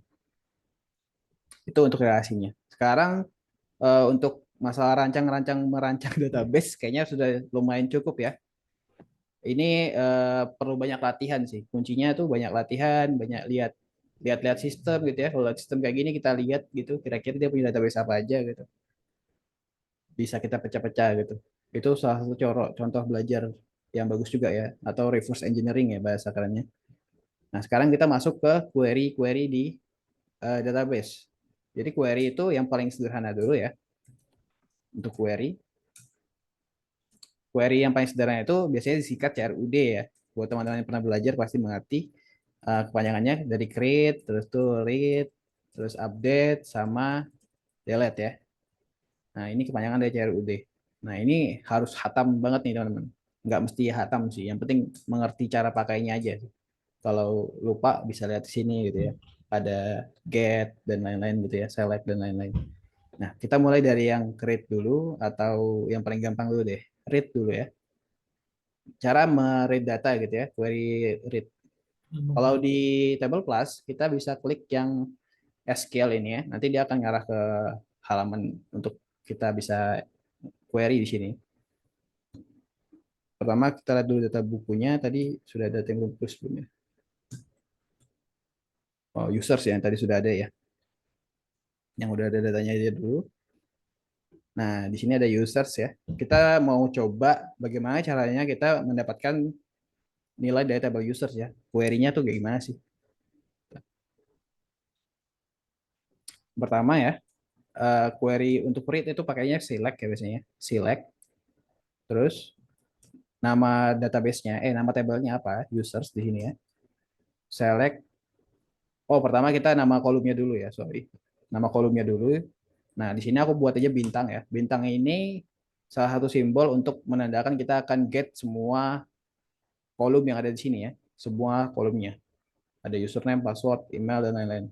Speaker 1: Itu untuk relasinya. Sekarang untuk masalah rancang-rancang merancang database kayaknya sudah lumayan cukup ya. Ini perlu banyak latihan sih. Kuncinya tuh banyak latihan, banyak lihat-lihat sistem gitu ya. Kalau lihat sistem kayak gini kita lihat gitu, kira-kira dia punya database apa aja gitu. Bisa kita pecah-pecah gitu. Itu salah satu contoh belajar yang bagus juga ya, atau reverse engineering ya bahasa kerennya. Nah, sekarang kita masuk ke query-query di database. Jadi query itu yang paling sederhana dulu ya. Untuk query, query yang paling sederhana itu biasanya disingkat CRUD ya. Buat teman-teman yang pernah belajar pasti mengerti kepanjangannya dari create, terus tuh read, terus update, sama delete ya. Nah, ini kepanjangan dari CRUD. Nah, ini harus hatam banget nih teman-teman. Nggak mesti hatam sih, yang penting mengerti cara pakainya aja. Kalau lupa bisa lihat di sini gitu ya. Ada get dan lain-lain gitu ya, select dan lain-lain. Nah, kita mulai dari yang create dulu atau yang paling gampang dulu deh. Read dulu ya. Cara meread data gitu ya, query read. Kalau di table plus, kita bisa klik yang SQL ini ya. Nanti dia akan ngarah ke halaman untuk kita bisa query di sini. Pertama kita lihat dulu data bukunya. Tadi sudah ada table plus belum ya? users yang tadi sudah ada ya, yang udah ada datanya dia dulu. Nah, di sini ada users ya. Kita mau coba bagaimana caranya kita mendapatkan nilai dari table users ya. Query-nya tuh kayak gimana sih? Pertama ya, query untuk read itu pakainya select ya biasanya. Select, terus nama database-nya, nama tabelnya apa? Users di sini ya. Select. Oh, pertama kita nama kolomnya dulu ya, sorry. Nama kolomnya dulu. Nah, di sini aku buat aja bintang ya. Bintang ini salah satu simbol untuk menandakan kita akan get semua kolom yang ada di sini ya. Semua kolomnya. Ada username, password, email, dan lain-lain.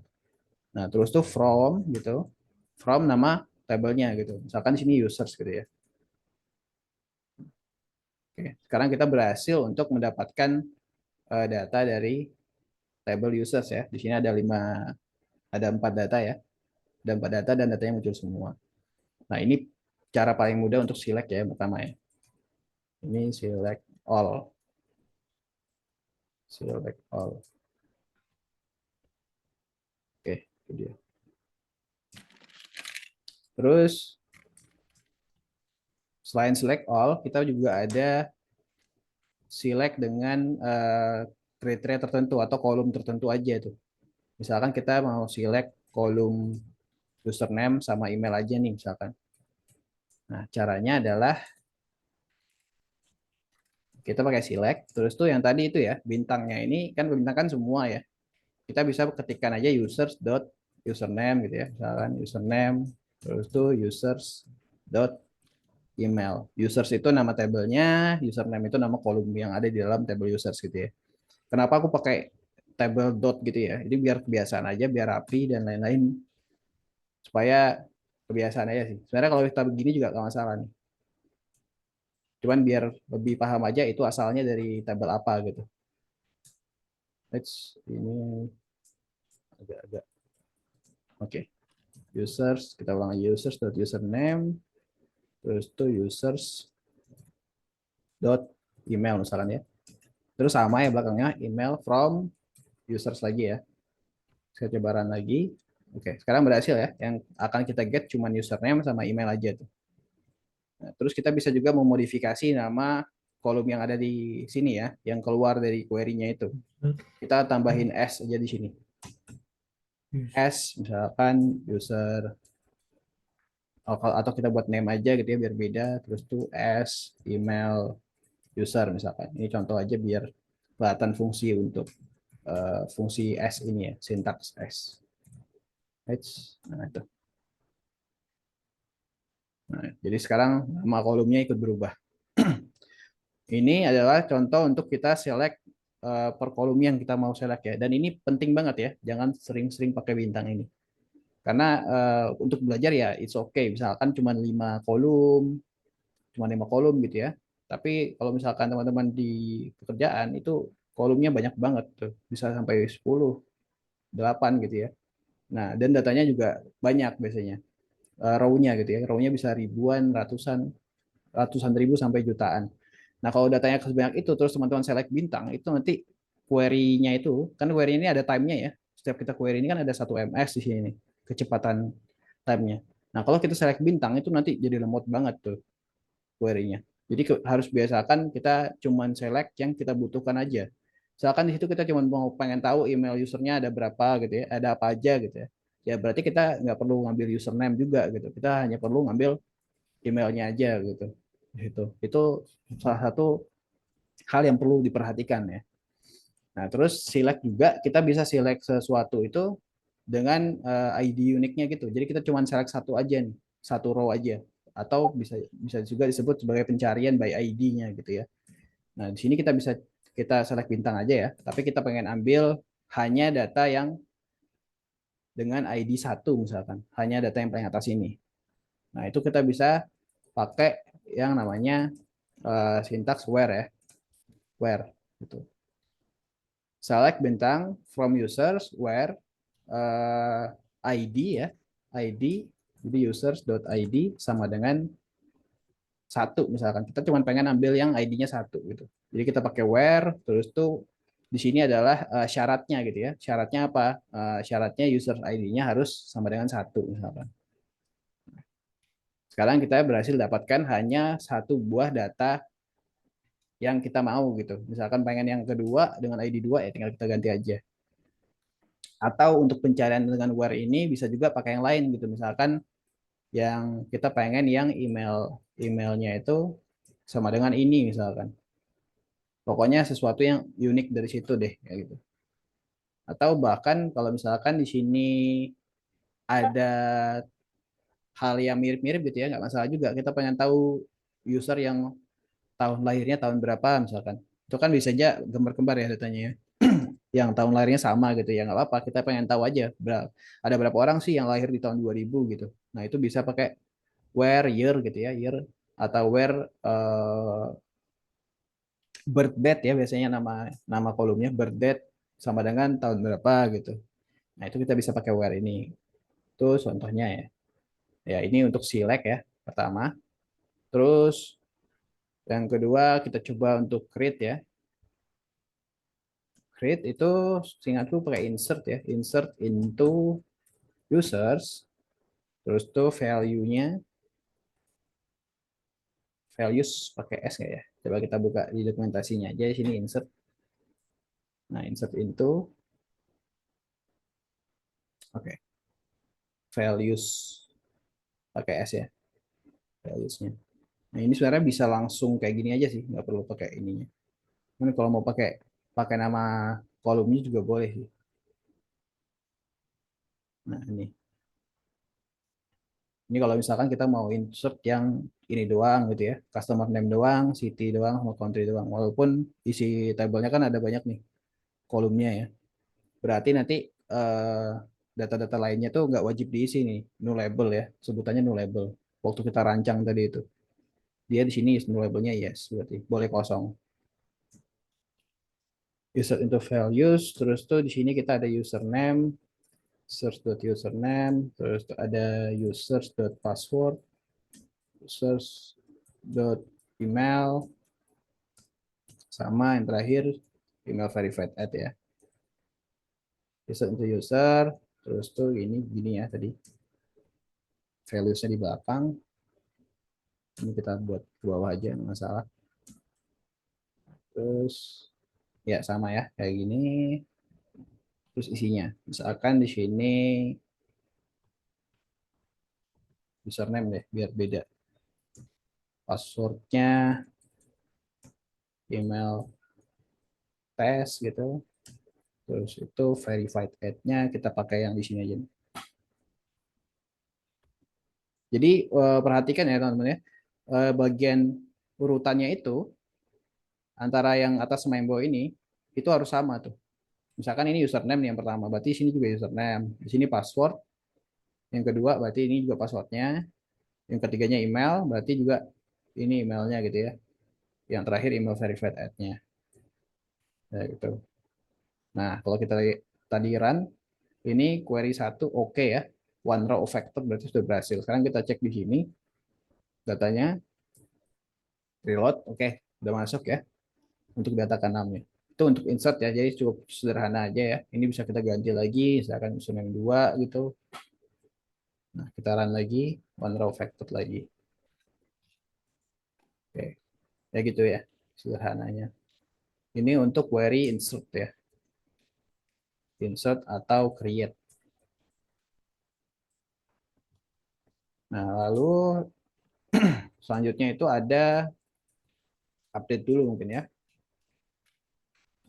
Speaker 1: Nah, terus tuh from gitu. From nama tabelnya gitu. Misalkan di sini users gitu ya. Oke, sekarang kita berhasil untuk mendapatkan data dari table users ya. Di sini ada 4 data ya. Ada 4 data dan datanya muncul semua. Nah, ini cara paling mudah untuk select ya yang pertama ya. Ini select all. Select all. Oke, itu dia. Terus selain select all, kita juga ada select dengan kriteria tertentu atau kolom tertentu aja tuh. Misalkan kita mau select kolom username sama email aja nih misalkan. Nah, caranya adalah kita pakai select, terus tuh yang tadi itu ya, bintangnya ini kan bintang kan semua ya. Kita bisa ketikkan aja users dot username gitu ya. Misalkan username, terus tuh users dot email. Users itu nama tabelnya, username itu nama kolom yang ada di dalam table users gitu ya. Kenapa aku pakai table dot gitu ya? Ini biar kebiasaan aja, biar rapi dan lain-lain. Supaya kebiasaan aja sih. Sebenarnya kalau kita begini juga nggak masalah nih. Cuman biar lebih paham aja itu asalnya dari tabel apa gitu. Ini agak-agak. Oke. Users, kita ulang lagi users dot username, terus tuh users dot email misalkan ya. Terus sama ya belakangnya email from users lagi ya. Saya coba run lagi. Oke, sekarang berhasil ya. Yang akan kita get cuma username sama email aja tuh. Nah, terus kita bisa juga memodifikasi nama kolom yang ada di sini ya, yang keluar dari query-nya itu. Kita tambahin S aja di sini. S misalkan user atau kita buat name aja gitu ya biar beda. Terus tuh S email user misalkan. Ini contoh aja biar kelihatan fungsi untuk fungsi S ini ya, sintaks S. Nah, itu. Nah, jadi sekarang nama kolomnya ikut berubah. Ini adalah contoh untuk kita select per kolom yang kita mau select ya. Dan ini penting banget ya, jangan sering-sering pakai bintang ini. Karena untuk belajar ya it's okay, misalkan cuma 5 kolom gitu ya. Tapi kalau misalkan teman-teman di pekerjaan itu kolomnya banyak banget tuh, bisa sampai 10, 8 gitu ya. Nah, dan datanya juga banyak biasanya. Row-nya gitu ya. Row-nya bisa ribuan, ratusan, ratusan ribu sampai jutaan. Nah, kalau datanya sebanyak itu, terus teman-teman select bintang, itu nanti query-nya itu, kan query ini ada time-nya ya. Setiap kita query ini kan ada 1 ms di sini, kecepatan time-nya. Nah, kalau kita select bintang, itu nanti jadi lemot banget tuh query-nya. Jadi harus biasakan kita cuman select yang kita butuhkan aja. Misalkan di situ kita cuma mau pengen tahu email usernya ada berapa gitu ya, ada apa aja gitu ya. Ya berarti kita nggak perlu ngambil username juga gitu. Kita hanya perlu ngambil emailnya aja gitu. Itu salah satu hal yang perlu diperhatikan ya. Nah, terus select juga kita bisa select sesuatu itu dengan ID uniknya gitu. Jadi kita cuma select satu aja nih, satu row aja. Atau bisa bisa juga disebut sebagai pencarian by ID-nya gitu ya. Nah, di sini kita select bintang aja ya, tapi kita pengen ambil hanya data yang dengan ID 1 misalkan, hanya data yang paling atas ini. Nah, itu kita bisa pakai yang namanya sintaks where ya, where gitu. Select bintang from users where ID ya, ID jadi users.id sama dengan 1 misalkan. Kita cuma pengen ambil yang ID-nya 1 gitu. Jadi kita pakai where terus tuh di sini adalah syaratnya gitu ya. Syaratnya apa? Syaratnya user ID-nya harus sama dengan 1 misalkan. Sekarang kita berhasil dapatkan hanya satu buah data yang kita mau gitu. Misalkan pengen yang kedua dengan ID 2 ya tinggal kita ganti aja. Atau untuk pencarian dengan where ini bisa juga pakai yang lain gitu. Misalkan yang kita pengen yang emailnya itu sama dengan ini misalkan. Pokoknya sesuatu yang unik dari situ deh kayak gitu. Atau bahkan kalau misalkan di sini ada hal yang mirip-mirip gitu ya, nggak masalah juga. Kita pengen tahu user yang tahun lahirnya tahun berapa misalkan. Itu kan bisa aja gambar-gambar ya datanya ya. Yang tahun lahirnya sama gitu ya, nggak apa-apa. Kita pengen tahu aja ada berapa orang sih yang lahir di tahun 2000 gitu. Nah itu bisa pakai where year gitu ya, year atau where birth date ya biasanya nama nama kolomnya birth date sama dengan tahun berapa gitu. Nah itu kita bisa pakai where ini. Itu contohnya ya. Ya ini untuk select ya pertama. Terus yang kedua kita coba untuk create ya. Create itu seingatku pakai insert ya. Insert into users. Terus tuh value-nya values pakai S nggak ya? Coba kita buka di dokumentasinya aja di sini insert. Nah, insert into oke. Okay. Values pakai S ya, values-nya. Nah, ini sebenarnya bisa langsung kayak gini aja sih, nggak perlu pakai ininya. Ini kalau mau pakai pakai nama kolomnya juga boleh sih. Nah, ini. Ini kalau misalkan kita mau insert yang ini doang gitu ya, customer name doang, city doang, sama country doang. Walaupun isi tabelnya kan ada banyak nih kolomnya ya. Berarti nanti data-data lainnya tuh nggak wajib diisi nih, nullable ya, sebutannya nullable. Waktu kita rancang tadi itu, dia di sini nullable-nya yes, berarti boleh kosong. User into values, terus tuh di sini kita ada username, users.username, terus tuh ada users.password, users.email, sama yang terakhir email verified at ya. User into user, terus tuh ini gini ya tadi, values-nya di belakang. Ini kita buat ke bawah aja, nggak masalah. Terus ya sama ya, kayak gini. Terus isinya, misalkan di sini username deh, biar beda. Passwordnya email tes gitu. Terus itu verified ad-nya kita pakai yang di sini aja. Jadi perhatikan ya teman-teman ya, bagian urutannya itu antara yang atas sama yang bawah ini itu harus sama tuh. Misalkan ini username nih yang pertama, berarti sini juga username. Di sini password. Yang kedua berarti ini juga passwordnya. Yang ketiganya email, berarti juga ini emailnya gitu ya. Yang terakhir email verified ad-nya. Ya, gitu. Nah, kalau kita tadi run, ini query satu oke ya. One row of factor berarti sudah berhasil. Sekarang kita cek di sini datanya, reload, oke, udah masuk ya untuk data keenamnya. Itu untuk insert ya, jadi cukup sederhana aja ya. Ini bisa kita ganti lagi, misalkan username 2 gitu. Nah, kita run lagi, one row factor lagi. Oke, ya gitu ya, sederhananya. Ini untuk query insert ya. Insert atau create. Nah, lalu selanjutnya itu ada update dulu mungkin ya.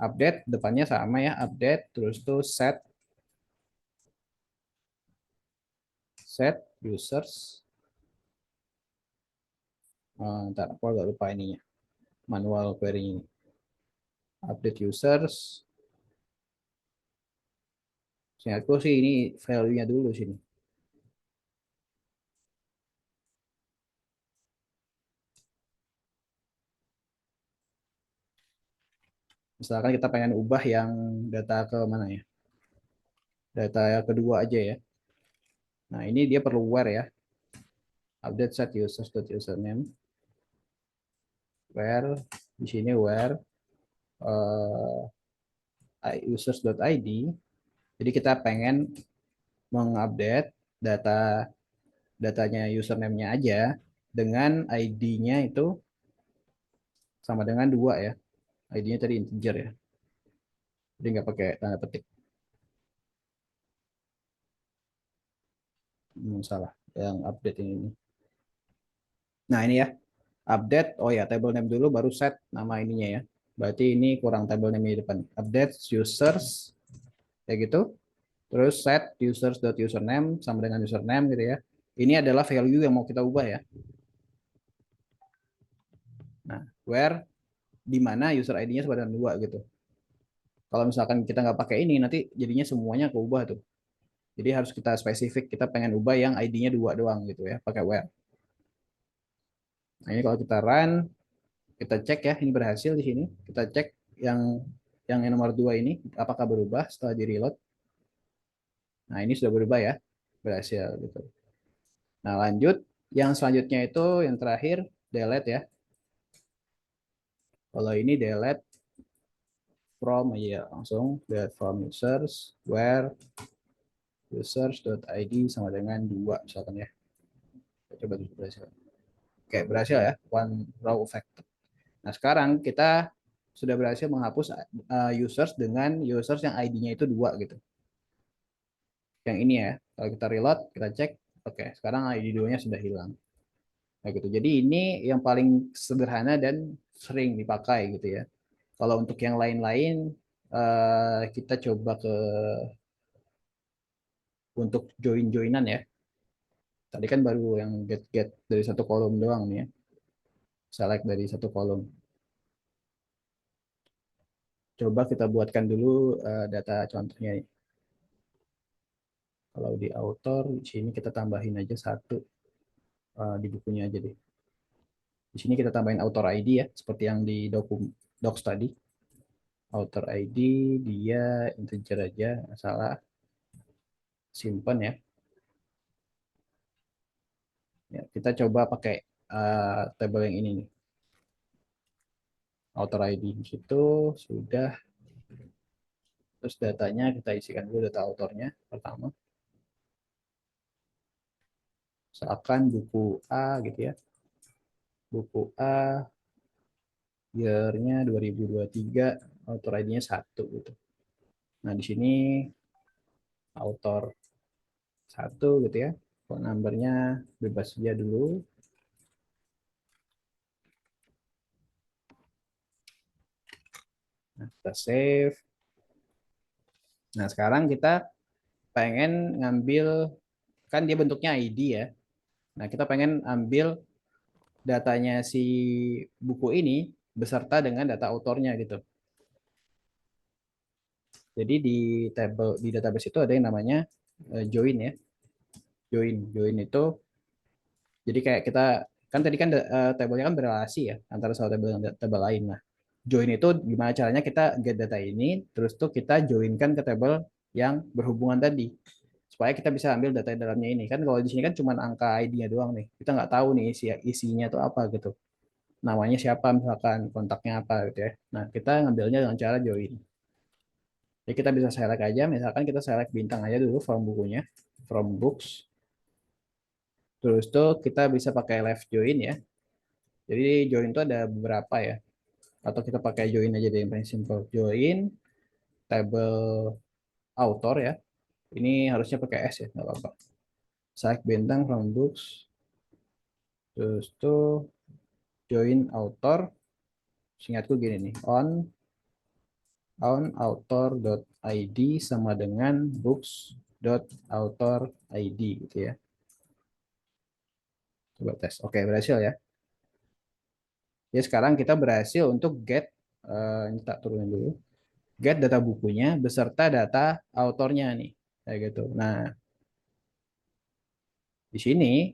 Speaker 1: Update depannya sama ya, update terus tuh set users. Ntar aku agak lupa ininya, manual query ini. Update users. Seingatku sih ini value-nya dulu sini. Misalkan kita pengen ubah yang data ke mana ya? Data yang kedua aja ya. Nah, ini dia perlu where ya. Update set users.username. Where di sini where users.id. Jadi kita pengen mengupdate datanya username-nya aja dengan ID-nya itu sama dengan 2 ya. ID-nya tadi integer ya. Jadi nggak pakai tanda petik. Salah yang update ini. Nah ini ya, update. Oh ya, table name dulu baru set nama ininya ya. Berarti ini kurang table name di depan. Update users kayak gitu. Terus set users.username sama dengan username gitu ya. Ini adalah value yang mau kita ubah ya. Nah, where di mana user ID-nya sama dengan 2 gitu. Kalau misalkan kita nggak pakai ini, nanti jadinya semuanya keubah tuh. Jadi harus kita spesifik, kita pengen ubah yang ID-nya 2 doang gitu ya, pakai where. Nah ini kalau kita run, kita cek ya, ini berhasil di sini. Kita cek yang nomor 2 ini, apakah berubah setelah di reload. Nah ini sudah berubah ya, berhasil gitu. Nah lanjut, yang selanjutnya itu yang terakhir, delete ya. Kalau ini delete from aja langsung, delete from users, where users.id sama dengan 2 misalkan ya. Kita coba dulu berhasil. Oke, berhasil ya, one row effect. Nah, sekarang kita sudah berhasil menghapus users dengan users yang ID-nya itu 2 gitu. Yang ini ya, kalau kita reload, kita cek, oke, sekarang ID 2-nya sudah hilang. Nah, gitu. Jadi ini yang paling sederhana dan sering dipakai gitu ya. Kalau untuk yang lain-lain, kita coba untuk join-joinan ya. Tadi kan baru yang get dari satu kolom doang nih ya. Select dari satu kolom. Coba kita buatkan dulu data contohnya. Kalau di author, di sini kita tambahin aja satu di bukunya aja deh. Di sini kita tambahin author ID ya, seperti yang di docs tadi. Author ID dia integer aja, nggak salah. Simpan ya. Ya, kita coba pakai table yang ini nih. Author ID di situ sudah. Terus datanya kita isikan dulu data autornya pertama. Misalkan buku A gitu ya. Buku A year-nya 2023, author ID-nya 1 gitu. Nah, di sini author 1 gitu ya. Phone number-nya bebas saja dulu. Nah, kita save. Nah, sekarang kita pengen ngambil, kan dia bentuknya ID ya. Nah, kita pengen ambil datanya si buku ini beserta dengan data autornya gitu. Jadi di database itu ada yang namanya join ya. Join itu jadi kayak kita kan tadi kan tabelnya kan berrelasi ya antara satu tabel dan tabel lain. Nah, join itu gimana caranya kita get data ini terus tuh kita joinkan ke tabel yang berhubungan tadi supaya kita bisa ambil data di dalamnya ini. Kan kalau di sini kan cuma angka ID-nya doang nih. Kita nggak tahu nih isinya tuh apa gitu. Namanya siapa misalkan, kontaknya apa gitu ya. Nah, kita ngambilnya dengan cara join. Jadi kita bisa select aja, misalkan kita select bintang aja dulu from bukunya, from books. Terus tuh kita bisa pakai left join ya. Jadi join itu ada beberapa ya. Atau kita pakai join aja deh yang paling simple. Join table author ya. Ini harusnya pakai S ya, nggak apa-apa. Select bintang from books. Terus tuh join author. Singkatku gini nih, on author.id sama dengan books.author.id gitu ya. Coba tes. Oke, berhasil ya. Ya sekarang kita berhasil untuk get ini tak turunin dulu. Get data bukunya beserta data autornya nih. Kayak gitu. Nah, di sini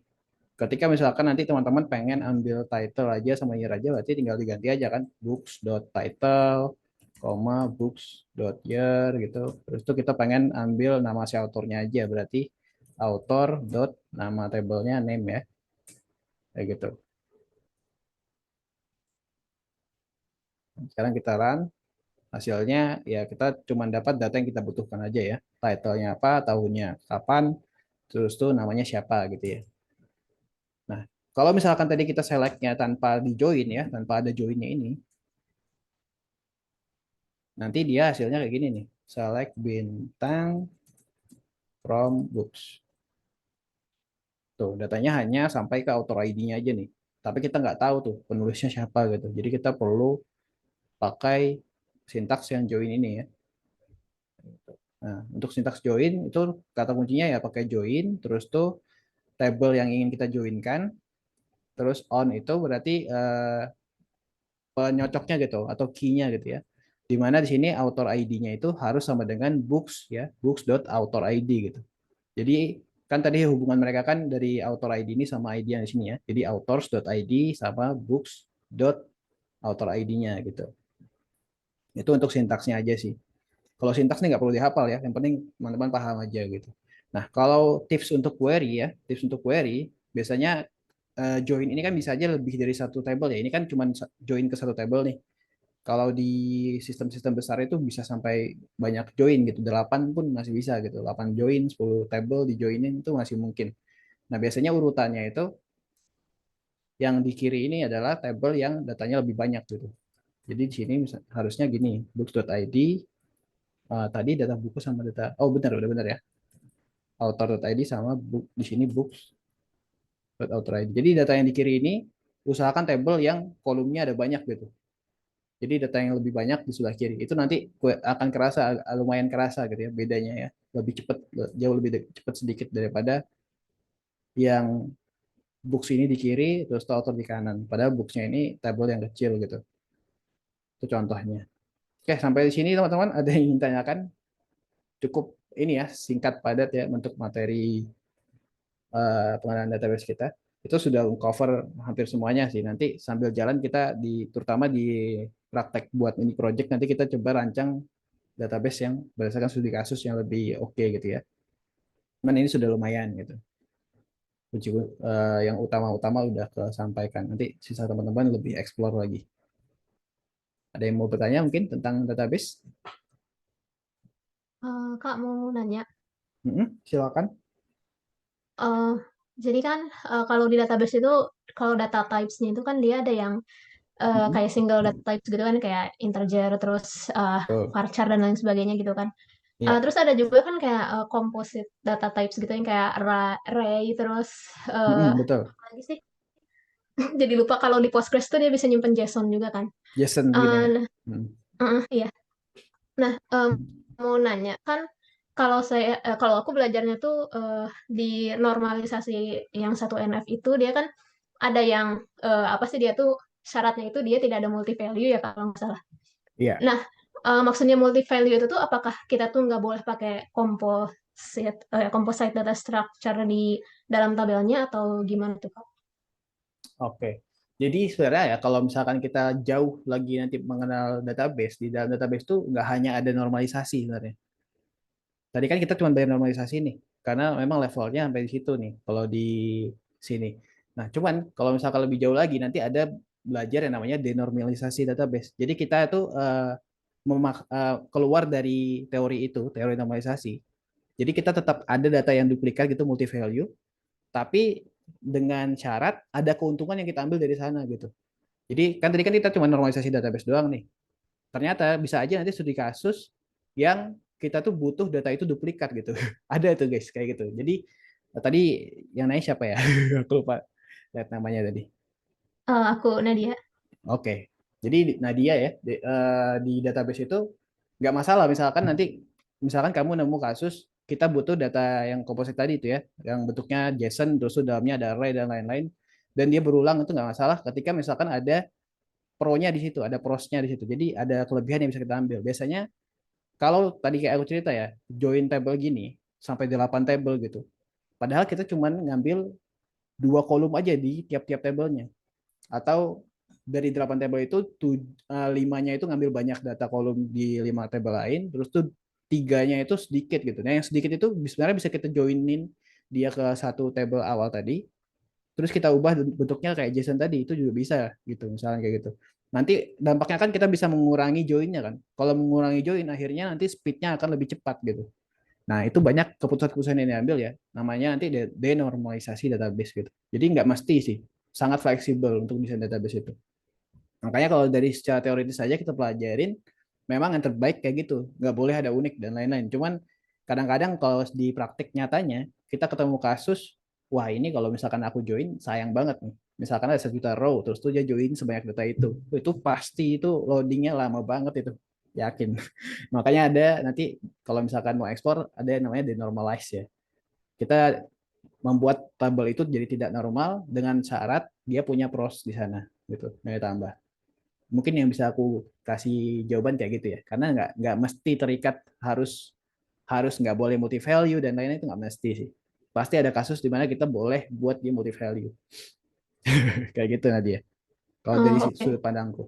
Speaker 1: ketika misalkan nanti teman-teman pengen ambil title aja sama year aja berarti tinggal diganti aja kan books.title, books.year gitu. Terus tuh kita pengen ambil nama si autornya aja berarti author dot nama tabelnya name ya. Kayak gitu. Sekarang kita run. Hasilnya ya kita cuma dapat data yang kita butuhkan aja ya. Title-nya apa, tahunnya kapan, terus tuh namanya siapa gitu ya. Nah, kalau misalkan tadi kita select-nya tanpa di join ya, tanpa ada join-nya ini, nanti dia hasilnya kayak gini nih. Select bintang from books. Tuh, datanya hanya sampai ke author ID-nya aja nih. Tapi kita nggak tahu tuh penulisnya siapa gitu. Jadi kita perlu pakai sintaks yang join ini ya. Nah, untuk sintaks join itu kata kuncinya ya pakai join, terus tuh table yang ingin kita joinkan, terus on itu berarti penyocoknya gitu atau key-nya gitu ya. Di mana di sini author ID-nya itu harus sama dengan books ya, books.author_id gitu. Jadi kan tadi hubungan mereka kan dari author ID ini sama ID yang di sini ya. Jadi authors.id sama books.author_id-nya gitu. Itu untuk sintaksnya aja sih. Kalau sintaks nih nggak perlu dihafal ya, yang penting teman-teman paham aja gitu. Nah, kalau tips untuk query ya, tips untuk query biasanya join ini kan bisa aja lebih dari satu table ya. Ini kan cuma join ke satu table nih. Kalau di sistem-sistem besar itu bisa sampai banyak join gitu. 8 pun masih bisa gitu. 8 join, 10 table di joinin itu masih mungkin. Nah, biasanya urutannya itu yang di kiri ini adalah table yang datanya lebih banyak gitu. Jadi di sini harusnya gini, books.id tadi data buku sama data oh benar udah benar ya. Author.id sama book di sini books.author.id. Jadi data yang di kiri ini usahakan table yang kolomnya ada banyak gitu. Jadi data yang lebih banyak di sebelah kiri itu nanti akan kerasa lumayan kerasa gitu ya bedanya ya. Lebih cepat jauh lebih cepat sedikit daripada yang books ini di kiri terus author di kanan. Padahal booksnya ini table yang kecil gitu. Itu contohnya. Oke, sampai di sini teman-teman ada yang ingin tanyakan? Cukup ini ya singkat padat ya untuk materi pengenalan database kita. Itu sudah cover hampir semuanya sih. Nanti sambil jalan kita terutama di praktek buat ini project nanti kita coba rancang database yang berdasarkan studi kasus yang lebih oke gitu ya. Cuman ini sudah lumayan gitu. Yang utama-utama udah kesampaikan. Nanti sisa teman-teman lebih explore lagi. Ada yang mau bertanya mungkin tentang database?
Speaker 4: Kak mau nanya,
Speaker 1: Silakan.
Speaker 4: eh jadi kan kalau di database itu kalau data types-nya itu kan dia ada yang kayak single data types gitu kan kayak integer terus
Speaker 1: Tuh.
Speaker 4: varchar dan lain sebagainya gitu kan.
Speaker 1: Iya.
Speaker 4: Terus ada juga kan kayak composite data types gitu yang kayak array terus
Speaker 1: Betul.
Speaker 4: apa lagi sih? Jadi lupa kalau di Postgres tuh dia bisa nyimpen JSON juga kan.
Speaker 1: JSON begini ya.
Speaker 4: Nah, iya. Nah, mau nanya kan kalau aku belajarnya tuh di normalisasi yang 1NF itu dia kan ada yang apa sih dia tuh syaratnya itu dia tidak ada multi value ya kalau nggak salah.
Speaker 1: Iya.
Speaker 4: Nah, maksudnya multi value itu tuh apakah kita tuh nggak boleh pakai composite data structure di dalam tabelnya atau gimana tuh Kak?
Speaker 1: Oke. Jadi sebenarnya ya kalau misalkan kita jauh lagi nanti mengenal database, di dalam database itu nggak hanya ada normalisasi sebenarnya. Tadi kan kita cuma bayar normalisasi nih, karena memang levelnya sampai di situ nih, kalau di sini. Nah, cuman kalau misalkan lebih jauh lagi, nanti ada belajar yang namanya denormalisasi database. Jadi kita itu keluar dari teori itu, teori normalisasi. Jadi kita tetap ada data yang duplikat gitu, multi value, tapi dengan syarat ada keuntungan yang kita ambil dari sana gitu. Jadi kan tadi kan kita cuma normalisasi database doang nih. Ternyata bisa aja nanti studi kasus yang kita tuh butuh data itu duplikat gitu. Ada tuh guys kayak gitu. Jadi tadi yang naik siapa ya? Aku lupa lihat namanya tadi.
Speaker 4: Aku Nadia.
Speaker 1: Oke. Jadi Nadia ya di database itu nggak masalah misalkan nanti misalkan kamu nemu kasus kita butuh data yang komposit tadi itu ya, yang bentuknya JSON terus tuh dalamnya ada array dan lain-lain dan dia berulang itu nggak masalah ketika misalkan ada pro-nya di situ, ada pros-nya di situ. Jadi ada kelebihan yang bisa kita ambil. Biasanya kalau tadi kayak aku cerita ya, join table gini sampai 8 table gitu. Padahal kita cuma ngambil 2 kolom aja di tiap-tiap tabelnya. Atau dari 8 table itu 5-nya itu ngambil banyak data kolom di 5 table lain, terus tuh 3-nya itu sedikit gitu. Nah, yang sedikit itu sebenarnya bisa kita joinin dia ke satu table awal tadi, terus kita ubah bentuknya kayak JSON tadi itu juga bisa gitu, misalnya kayak gitu. Nanti dampaknya kan kita bisa mengurangi joinnya kan. Kalau mengurangi join akhirnya nanti speednya akan lebih cepat gitu. Nah, itu banyak keputusan-keputusan yang diambil ya. Namanya nanti denormalisasi database gitu. Jadi nggak mesti sih. Sangat fleksibel untuk desain database itu. Makanya kalau dari secara teoritis saja kita pelajarin, memang yang terbaik kayak gitu. Nggak boleh ada unik dan lain-lain. Cuman kadang-kadang kalau di praktik nyatanya, kita ketemu kasus, wah ini kalau misalkan aku join, sayang banget nih. Misalkan ada 1 juta row, terus tuh dia join sebanyak data itu pasti itu loadingnya lama banget itu. Yakin. Makanya ada nanti kalau misalkan mau ekspor, ada yang namanya denormalize ya. Kita membuat tabel itu jadi tidak normal dengan syarat dia punya pros di sana gitu, nilai tambah. Mungkin yang bisa aku kasih jawaban kayak gitu ya, karena nggak mesti terikat harus harus nggak boleh multi value dan lain-lain, itu nggak mesti sih. Pasti ada kasus di mana kita boleh buat dia multi value. Kayak gitu Nadia, kalau dari
Speaker 4: Oh, oke.
Speaker 1: sudut pandangku.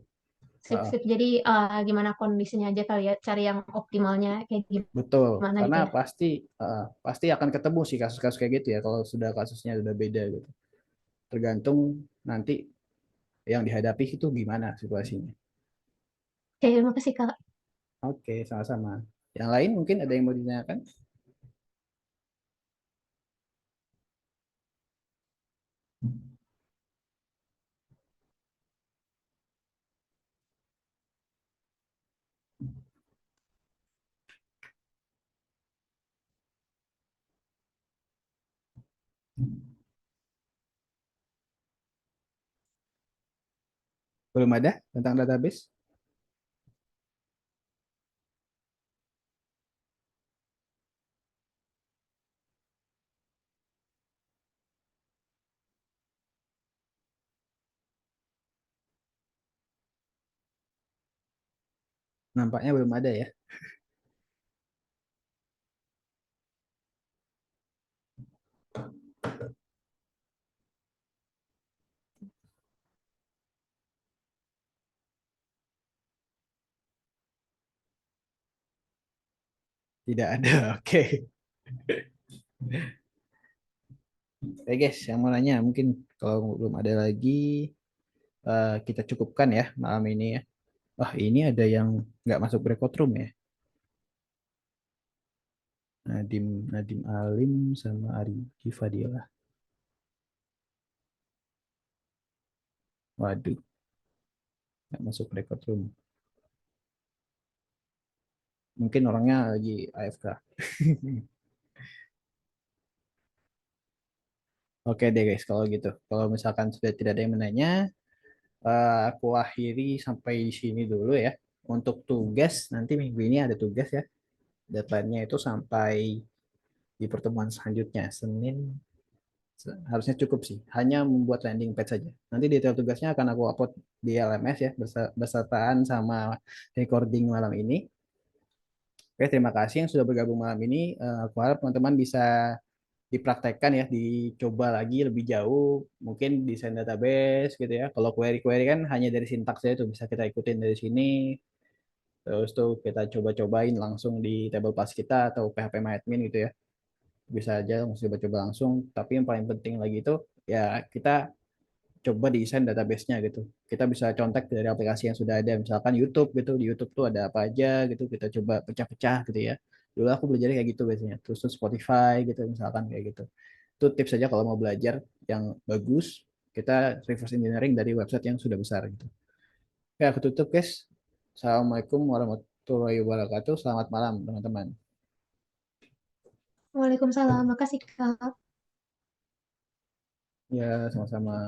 Speaker 4: Sip,
Speaker 1: Uh,
Speaker 4: sip. Jadi gimana kondisinya aja kali ya, cari yang optimalnya kayak
Speaker 1: betul,
Speaker 4: gimana
Speaker 1: karena
Speaker 4: gitu ya.
Speaker 1: pasti akan ketemu sih kasus-kasus kayak gitu ya kalau sudah kasusnya sudah beda gitu. Tergantung nanti yang dihadapi itu gimana situasinya.
Speaker 4: Oke, terima kasih Kak.
Speaker 1: Oke, sama-sama. Yang lain mungkin ada yang mau ditanyakan? Belum ada tentang database? Nampaknya belum ada ya. Tidak ada. Oke. Oke guys, yang mau nanya mungkin kalau belum ada lagi, kita cukupkan ya malam ini ya. Wah, ini ada yang nggak masuk breakout room ya. Nadim Nadim Alim sama Ari Fadila. Waduh, nggak masuk breakout room. Mungkin orangnya lagi AFK. Oke deh guys, kalau gitu. Kalau misalkan sudah tidak ada yang menanya, aku akhiri sampai di sini dulu ya. Untuk tugas, nanti minggu ini ada tugas ya. Deadline-nya itu sampai di pertemuan selanjutnya, Senin. Harusnya cukup sih. Hanya membuat landing page saja. Nanti detail tugasnya akan aku upload di LMS ya, bersertaan sama recording malam ini. Oke, terima kasih yang sudah bergabung malam ini. Aku harap teman-teman bisa dipraktekkan ya, dicoba lagi lebih jauh, mungkin desain database gitu ya. Kalau query-query kan hanya dari sintaks ya, itu bisa kita ikutin dari sini. Terus tuh kita coba-cobain langsung di table pas kita atau PHP gitu ya. Bisa aja langsung coba-coba langsung. Tapi yang paling penting lagi itu ya kita coba desain database-nya gitu. Kita bisa contek dari aplikasi yang sudah ada, misalkan YouTube gitu. Di YouTube tuh ada apa aja gitu. Kita coba pecah-pecah gitu ya. Dulu aku belajar kayak gitu biasanya. Terus tuh Spotify gitu misalkan kayak gitu. Itu tips saja kalau mau belajar yang bagus, kita reverse engineering dari website yang sudah besar gitu. Oke, aku tutup guys. Assalamualaikum warahmatullahi wabarakatuh. Selamat malam teman-teman.
Speaker 4: Waalaikumsalam. Makasih Kak.
Speaker 1: Ya, sama-sama.